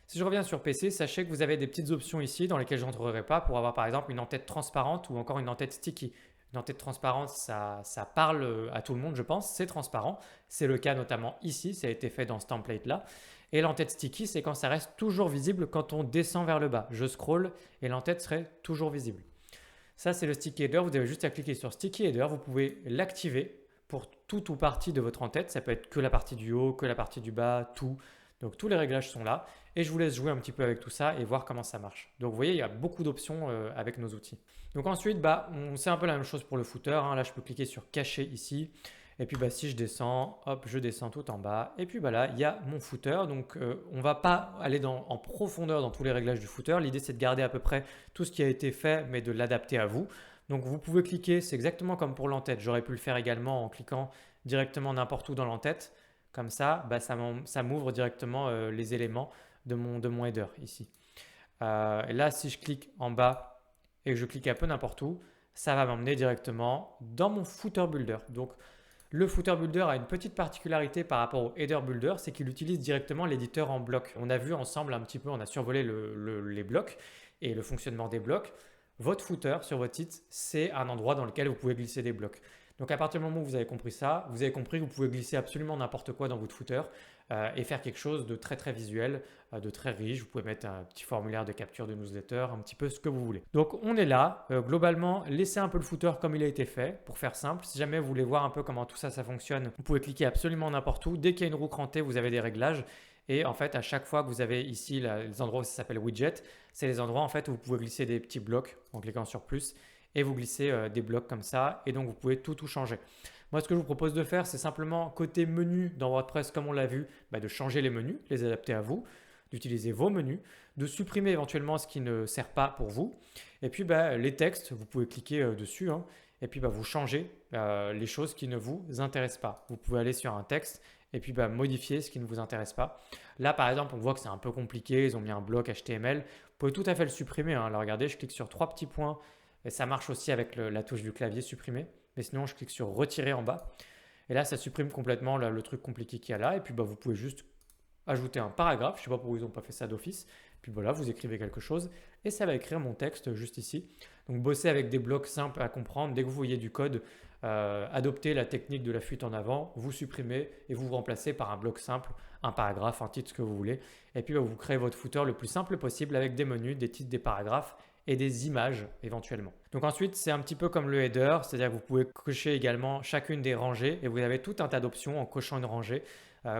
Si je reviens sur PC, sachez que vous avez des petites options ici dans lesquelles je n'entrerai pas pour avoir par exemple une en-tête transparente ou encore une en-tête sticky. Une en-tête transparente, ça parle à tout le monde, je pense, c'est transparent. C'est le cas notamment ici, ça a été fait dans ce template-là. Et l'en-tête sticky, c'est quand ça reste toujours visible quand on descend vers le bas. Je scroll et l'en-tête serait toujours visible. Ça, c'est le sticky header. Vous avez juste à cliquer sur sticky header. Vous pouvez l'activer pour toute ou partie de votre en-tête. Ça peut être que la partie du haut, que la partie du bas, tout. Donc tous les réglages sont là et je vous laisse jouer un petit peu avec tout ça et voir comment ça marche. Donc vous voyez, il y a beaucoup d'options avec nos outils. Donc ensuite, on sait un peu la même chose pour le footer, hein. Là, je peux cliquer sur cacher ici. Et puis si je descends, hop, je descends tout en bas. Et puis là, il y a mon footer. Donc on ne va pas aller en profondeur dans tous les réglages du footer. L'idée, c'est de garder à peu près tout ce qui a été fait, mais de l'adapter à vous. Donc vous pouvez cliquer, c'est exactement comme pour l'entête. J'aurais pu le faire également en cliquant directement n'importe où dans l'entête. Comme ça, ça m'ouvre directement les éléments de mon header ici. Et là, si je clique en bas et que je clique un peu n'importe où, ça va m'emmener directement dans mon footer builder. Donc, le footer builder a une petite particularité par rapport au header builder, c'est qu'il utilise directement l'éditeur en bloc. On a vu ensemble un petit peu, on a survolé les blocs et le fonctionnement des blocs. Votre footer sur votre site, c'est un endroit dans lequel vous pouvez glisser des blocs. Donc à partir du moment où vous avez compris ça, vous avez compris que vous pouvez glisser absolument n'importe quoi dans votre footer et faire quelque chose de très très visuel, de très riche. Vous pouvez mettre un petit formulaire de capture de newsletter, un petit peu ce que vous voulez. Donc on est là. Globalement, laissez un peu le footer comme il a été fait pour faire simple. Si jamais vous voulez voir un peu comment tout ça fonctionne, vous pouvez cliquer absolument n'importe où. Dès qu'il y a une roue crantée, vous avez des réglages. Et en fait, à chaque fois que vous avez ici les endroits où ça s'appelle widget, c'est les endroits en fait où vous pouvez glisser des petits blocs en cliquant sur plus et vous glissez des blocs comme ça et donc vous pouvez tout changer. Moi, ce que je vous propose de faire, c'est simplement côté menu dans WordPress, comme on l'a vu, de changer les menus, les adapter à vous, d'utiliser vos menus, de supprimer éventuellement ce qui ne sert pas pour vous. Et puis les textes, vous pouvez cliquer dessus hein, et puis vous changez les choses qui ne vous intéressent pas. Vous pouvez aller sur un texte et puis modifier ce qui ne vous intéresse pas. Là, par exemple, on voit que c'est un peu compliqué, ils ont mis un bloc HTML. Vous pouvez tout à fait le supprimer. Hein. Alors regardez, je clique sur 3 petits points et ça marche aussi avec la touche du clavier supprimer. Mais sinon, je clique sur retirer en bas. Et là, ça supprime complètement le truc compliqué qu'il y a là. Et puis, vous pouvez juste ajouter un paragraphe. Je ne sais pas pourquoi ils n'ont pas fait ça d'office. Puis voilà, vous écrivez quelque chose et ça va écrire mon texte juste ici. Donc, bossez avec des blocs simples à comprendre. Dès que vous voyez du code, adoptez la technique de la fuite en avant. Vous supprimez et vous remplacez par un bloc simple, un paragraphe, un titre, ce que vous voulez. Et puis, vous créez votre footer le plus simple possible avec des menus, des titres, des paragraphes et des images éventuellement. Donc ensuite, c'est un petit peu comme le header, c'est-à-dire que vous pouvez cocher également chacune des rangées et vous avez tout un tas d'options en cochant une rangée.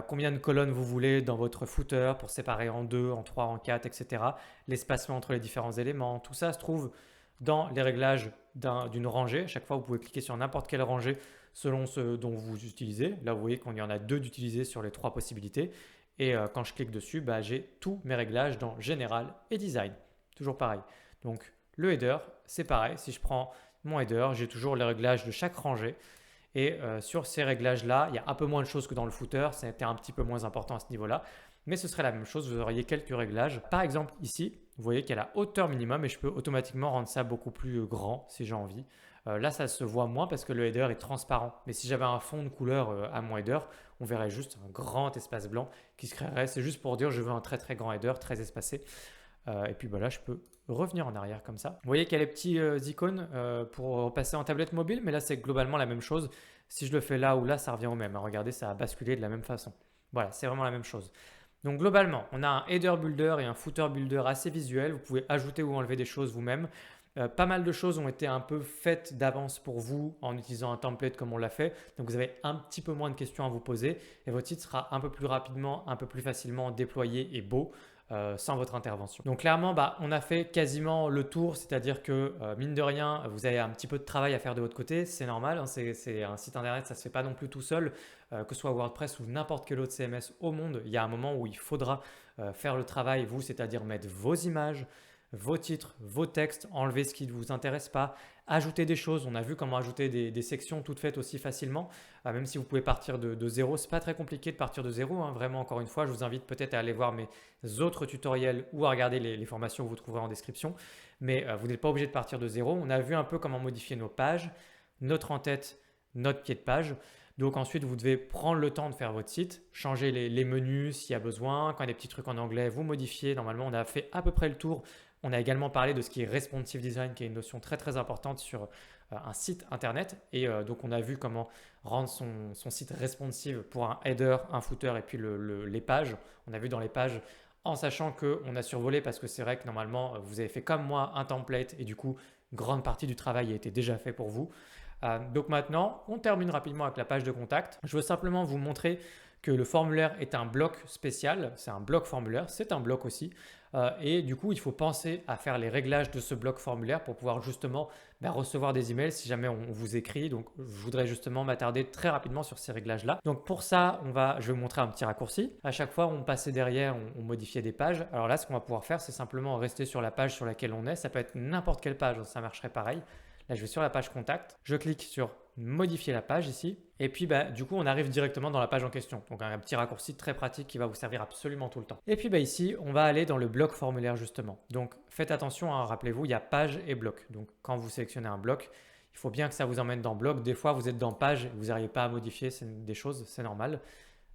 Combien de colonnes vous voulez dans votre footer pour séparer en 2, en 3, en 4, etc. L'espacement entre les différents éléments, tout ça se trouve dans les réglages d'une rangée. À chaque fois, vous pouvez cliquer sur n'importe quelle rangée selon ce dont vous utilisez. Là, vous voyez qu'il y en a 2 d'utilisés sur les 3 possibilités. Et quand je clique dessus, j'ai tous mes réglages dans Général et Design. Toujours pareil. Donc le header, c'est pareil. Si je prends mon header, j'ai toujours les réglages de chaque rangée. Et sur ces réglages-là, il y a un peu moins de choses que dans le footer. C'était un petit peu moins important à ce niveau-là. Mais ce serait la même chose. Vous auriez quelques réglages. Par exemple, ici, vous voyez qu'il y a la hauteur minimum et je peux automatiquement rendre ça beaucoup plus grand si j'ai envie. Là, ça se voit moins parce que le header est transparent. Mais si j'avais un fond de couleur à mon header, on verrait juste un grand espace blanc qui se créerait. C'est juste pour dire je veux un très très grand header, très espacé. Et puis là, je peux revenir en arrière comme ça. Vous voyez qu'il y a les petits icônes pour passer en tablette mobile, mais là, c'est globalement la même chose. Si je le fais là ou là, ça revient au même. Regardez, ça a basculé de la même façon. Voilà, c'est vraiment la même chose. Donc globalement, on a un header builder et un footer builder assez visuel. Vous pouvez ajouter ou enlever des choses vous-même. Pas mal de choses ont été un peu faites d'avance pour vous en utilisant un template comme on l'a fait. Donc vous avez un petit peu moins de questions à vous poser et votre site sera un peu plus rapidement, un peu plus facilement déployé et beau. sans votre intervention. Donc clairement, on a fait quasiment le tour, c'est-à-dire que mine de rien, vous avez un petit peu de travail à faire de votre côté, c'est normal, hein, c'est un site internet, ça ne se fait pas non plus tout seul, que ce soit WordPress ou n'importe quel autre CMS au monde, il y a un moment où il faudra faire le travail, vous, c'est-à-dire mettre vos images, vos titres, vos textes, enlever ce qui ne vous intéresse pas, ajouter des choses. On a vu comment ajouter des sections toutes faites aussi facilement, même si vous pouvez partir de zéro. Ce n'est pas très compliqué de partir de zéro, hein. Vraiment, encore une fois, je vous invite peut-être à aller voir mes autres tutoriels ou à regarder les formations que vous trouverez en description. Mais vous n'êtes pas obligé de partir de zéro. On a vu un peu comment modifier nos pages, notre en-tête, notre pied de page. Donc ensuite, vous devez prendre le temps de faire votre site, changer les menus s'il y a besoin. Quand il y a des petits trucs en anglais, vous modifiez. Normalement, on a fait à peu près le tour. On a également parlé de ce qui est responsive design, qui est une notion très très importante sur un site internet. Et donc, on a vu comment rendre son site responsive pour un header, un footer et puis les pages. On a vu dans les pages en sachant qu'on a survolé parce que c'est vrai que normalement, vous avez fait comme moi un template et du coup, grande partie du travail a été déjà fait pour vous. Donc maintenant, on termine rapidement avec la page de contact. Je veux simplement vous montrer que le formulaire est un bloc spécial, c'est un bloc formulaire, c'est un bloc aussi. Et du coup, il faut penser à faire les réglages de ce bloc formulaire pour pouvoir justement recevoir des emails si jamais on vous écrit. Donc, je voudrais justement m'attarder très rapidement sur ces réglages-là. Donc, pour ça, je vais vous montrer un petit raccourci. À chaque fois, on passait derrière, on modifiait des pages. Alors là, ce qu'on va pouvoir faire, c'est simplement rester sur la page sur laquelle on est. Ça peut être n'importe quelle page, ça marcherait pareil. Là, je vais sur la page contact. Je clique sur modifier la page ici. Et puis, du coup, on arrive directement dans la page en question. Donc, un petit raccourci très pratique qui va vous servir absolument tout le temps. Et puis, ici, on va aller dans le bloc formulaire justement. Donc, faites attention, hein, rappelez-vous, il y a page et bloc. Donc, quand vous sélectionnez un bloc, il faut bien que ça vous emmène dans bloc. Des fois, vous êtes dans page et vous n'arrivez pas à modifier des choses, c'est normal.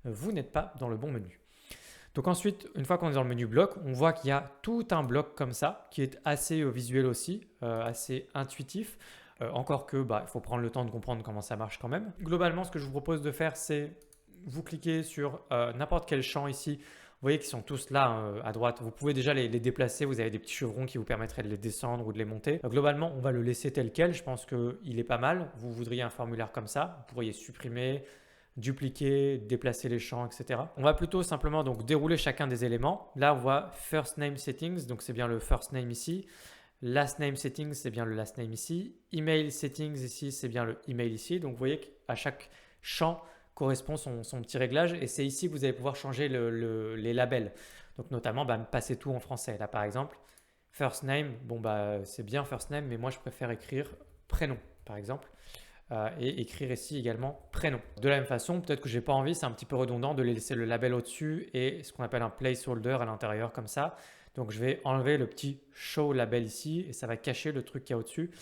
Vous n'êtes pas dans le bon menu. Donc ensuite, une fois qu'on est dans le menu bloc, on voit qu'il y a tout un bloc comme ça qui est assez visuel aussi, assez intuitif. Encore que, il faut prendre le temps de comprendre comment ça marche quand même. Globalement, ce que je vous propose de faire, c'est vous cliquez sur n'importe quel champ ici. Vous voyez qu'ils sont tous là à droite. Vous pouvez déjà les déplacer. Vous avez des petits chevrons qui vous permettraient de les descendre ou de les monter. Globalement, on va le laisser tel quel. Je pense qu'il est pas mal. Vous voudriez un formulaire comme ça. Vous pourriez supprimer, dupliquer, déplacer les champs, etc. On va plutôt simplement donc dérouler chacun des éléments. Là, on voit First Name Settings. Donc, c'est bien le First Name ici. Last Name Settings, c'est bien le Last Name ici. Email Settings ici, c'est bien le Email ici. Donc, vous voyez qu'à chaque champ correspond son petit réglage. Et c'est ici que vous allez pouvoir changer les labels. Donc, notamment, passer tout en français. Là, par exemple, First Name, c'est bien First Name, mais moi, je préfère écrire prénom, par exemple. Et écrire ici également prénom. De la même façon, peut-être que je n'ai pas envie, c'est un petit peu redondant de laisser le label au-dessus et ce qu'on appelle un placeholder à l'intérieur comme ça. Donc, je vais enlever le petit show label ici et ça va cacher le truc qu'il y a au-dessus.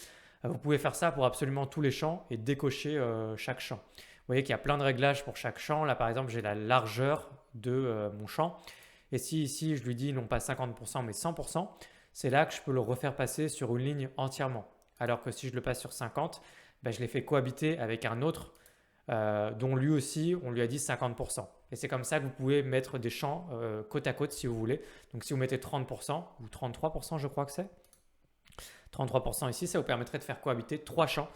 Vous pouvez faire ça pour absolument tous les champs et décocher chaque champ. Vous voyez qu'il y a plein de réglages pour chaque champ. Là, par exemple, j'ai la largeur de mon champ. Et si ici, je lui dis non pas 50% mais 100%, c'est là que je peux le refaire passer sur une ligne entièrement. Alors que si je le passe sur 50%, je l'ai fait cohabiter avec un autre dont lui aussi, on lui a dit 50%. Et c'est comme ça que vous pouvez mettre des champs côte à côte si vous voulez. Donc, si vous mettez 30% ou 33%, je crois que c'est. 33% ici, ça vous permettrait de faire cohabiter 3 champs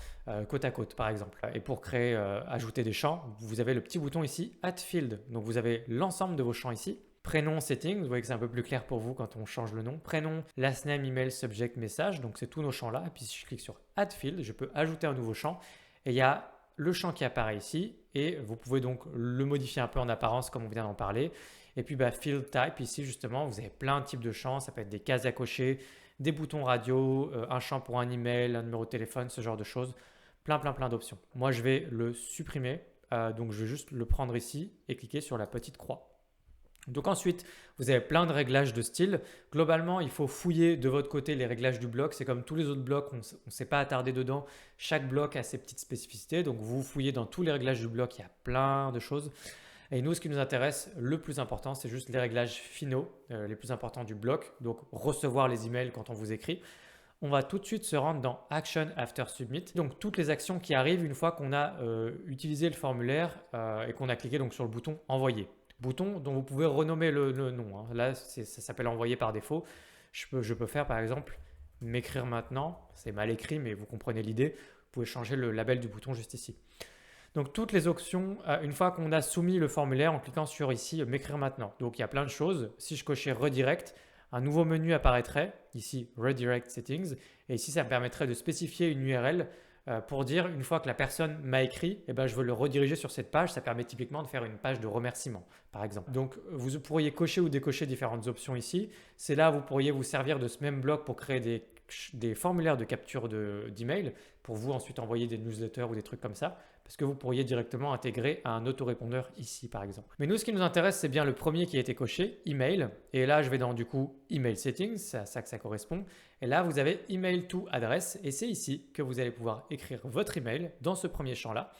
côte à côte, par exemple. Et pour créer, ajouter des champs, vous avez le petit bouton ici, Add Field. Donc, vous avez l'ensemble de vos champs ici. Prénom, settings, vous voyez que c'est un peu plus clair pour vous quand on change le nom. Prénom, last name, email, subject, message. Donc, c'est tous nos champs là. Et puis, si je clique sur Add Field, je peux ajouter un nouveau champ. Et il y a le champ qui apparaît ici. Et vous pouvez donc le modifier un peu en apparence comme on vient d'en parler. Et puis, Field Type, ici, justement, vous avez plein de types de champs. Ça peut être des cases à cocher, des boutons radio, un champ pour un email, un numéro de téléphone, ce genre de choses. Plein d'options. Moi, je vais le supprimer. Donc, je vais juste le prendre ici et cliquer sur la petite croix. Donc ensuite, vous avez plein de réglages de style. Globalement, il faut fouiller de votre côté les réglages du bloc. C'est comme tous les autres blocs, on ne s'est pas attardé dedans. Chaque bloc a ses petites spécificités. Donc vous fouillez dans tous les réglages du bloc, il y a plein de choses. Et nous, ce qui nous intéresse, le plus important, c'est juste les réglages finaux, les plus importants du bloc. Donc recevoir les emails quand on vous écrit. On va tout de suite se rendre dans Action After Submit. Donc toutes les actions qui arrivent une fois qu'on a utilisé le formulaire et qu'on a cliqué donc sur le bouton Envoyer. Bouton dont vous pouvez renommer le nom. Hein. Là, ça s'appelle envoyer par défaut. Je peux faire par exemple m'écrire maintenant. C'est mal écrit, mais vous comprenez l'idée. Vous pouvez changer le label du bouton juste ici. Donc toutes les options, une fois qu'on a soumis le formulaire en cliquant sur ici m'écrire maintenant. Donc il y a plein de choses. Si je cochais redirect, un nouveau menu apparaîtrait, ici redirect settings, et ici ça me permettrait de spécifier une URL pour dire une fois que la personne m'a écrit, eh ben, je veux le rediriger sur cette page. Ça permet typiquement de faire une page de remerciement par exemple. Donc vous pourriez cocher ou décocher différentes options ici. C'est là où vous pourriez vous servir de ce même bloc pour créer des formulaires de capture d'email pour vous ensuite envoyer des newsletters ou des trucs comme ça, parce que vous pourriez directement intégrer un autorépondeur ici par exemple. Mais nous, ce qui nous intéresse, c'est bien le premier qui a été coché, email. Et là, je vais dans du coup email settings, c'est à ça que ça correspond. Et là, vous avez email to adresse et c'est ici que vous allez pouvoir écrire votre email dans ce premier champ-là.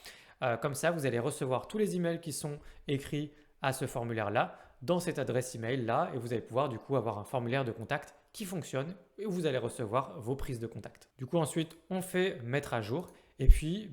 Comme ça, vous allez recevoir tous les emails qui sont écrits à ce formulaire-là dans cette adresse email-là et vous allez pouvoir du coup avoir un formulaire de contact qui fonctionne et où vous allez recevoir vos prises de contact. Du coup, ensuite, on fait mettre à jour. Et puis,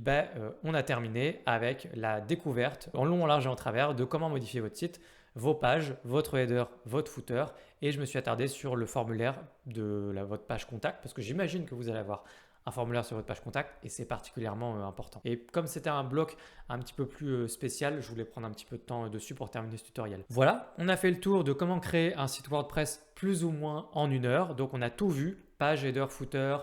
on a terminé avec la découverte en long, en large et en travers de comment modifier votre site, vos pages, votre header, votre footer. Et je me suis attardé sur le formulaire de votre page contact parce que j'imagine que vous allez avoir un formulaire sur votre page contact et c'est particulièrement important. Et comme c'était un bloc un petit peu plus spécial, je voulais prendre un petit peu de temps dessus pour terminer ce tutoriel. Voilà, on a fait le tour de comment créer un site WordPress plus ou moins en 1 heure. Donc on a tout vu, page, header, footer,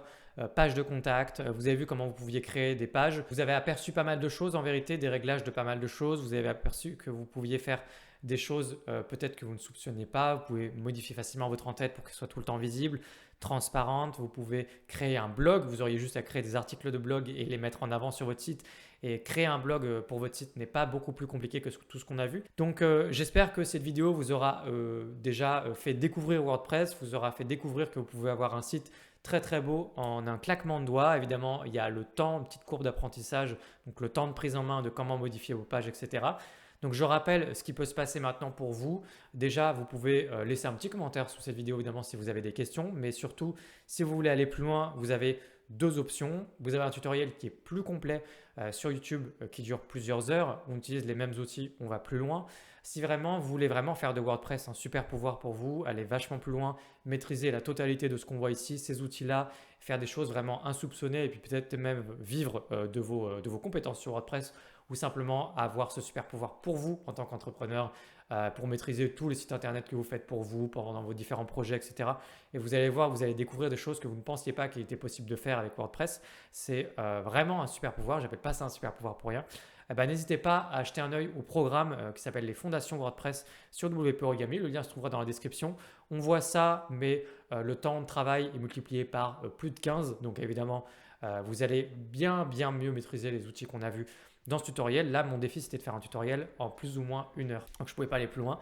page de contact, vous avez vu comment vous pouviez créer des pages. Vous avez aperçu pas mal de choses en vérité, des réglages de pas mal de choses. Vous avez aperçu que vous pouviez faire des choses peut-être que vous ne soupçonniez pas. Vous pouvez modifier facilement votre en-tête pour qu'elle soit tout le temps visible, transparente. Vous pouvez créer un blog. Vous auriez juste à créer des articles de blog et les mettre en avant sur votre site. Et créer un blog pour votre site n'est pas beaucoup plus compliqué que tout ce qu'on a vu. Donc j'espère que cette vidéo vous aura déjà fait découvrir WordPress, vous aura fait découvrir que vous pouvez avoir un site très très beau en un claquement de doigts. Évidemment, il y a le temps, une petite courbe d'apprentissage, donc le temps de prise en main de comment modifier vos pages, etc. Donc je rappelle ce qui peut se passer maintenant pour vous. Déjà, vous pouvez laisser un petit commentaire sous cette vidéo évidemment si vous avez des questions, mais surtout si vous voulez aller plus loin, vous avez 2 options. Vous avez un tutoriel qui est plus complet sur YouTube qui dure plusieurs heures. On utilise les mêmes outils, on va plus loin. Si vraiment vous voulez vraiment faire de WordPress un super pouvoir pour vous, aller vachement plus loin, maîtriser la totalité de ce qu'on voit ici, ces outils-là, faire des choses vraiment insoupçonnées et puis peut-être même vivre de vos compétences sur WordPress ou simplement avoir ce super pouvoir pour vous en tant qu'entrepreneur, pour maîtriser tous les sites internet que vous faites pour vous, pendant vos différents projets, etc. Et vous allez voir, vous allez découvrir des choses que vous ne pensiez pas qu'il était possible de faire avec WordPress. C'est vraiment un super pouvoir, j'appelle pas ça un super pouvoir pour rien. N'hésitez pas à jeter un œil au programme qui s'appelle les fondations WordPress sur WP Origami. Le lien se trouvera dans la description. On voit ça, mais le temps de travail est multiplié par plus de 15. Donc évidemment, vous allez bien mieux maîtriser les outils qu'on a vus dans ce tutoriel. Là, mon défi, c'était de faire un tutoriel en plus ou moins 1 heure. Donc, je ne pouvais pas aller plus loin.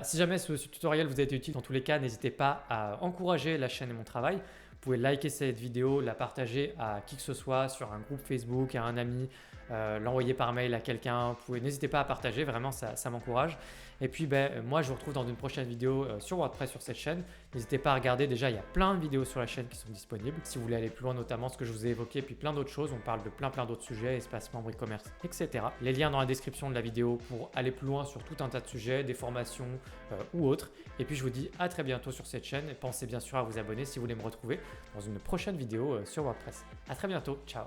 Si jamais ce tutoriel vous a été utile, dans tous les cas, n'hésitez pas à encourager la chaîne et mon travail. Vous pouvez liker cette vidéo, la partager à qui que ce soit sur un groupe Facebook, à un ami, l'envoyer par mail à quelqu'un. N'hésitez pas à partager, vraiment ça m'encourage. Et puis moi je vous retrouve dans une prochaine vidéo sur WordPress sur cette chaîne. N'hésitez pas à regarder, déjà il y a plein de vidéos sur la chaîne qui sont disponibles. Si vous voulez aller plus loin, notamment ce que je vous ai évoqué, puis plein d'autres choses, on parle de plein d'autres sujets, espace membre e-commerce, etc. Les liens dans la description de la vidéo pour aller plus loin sur tout un tas de sujets, des formations ou autres. Et puis je vous dis à très bientôt sur cette chaîne et pensez bien sûr à vous abonner si vous voulez me retrouver dans une prochaine vidéo sur WordPress. À très bientôt, ciao.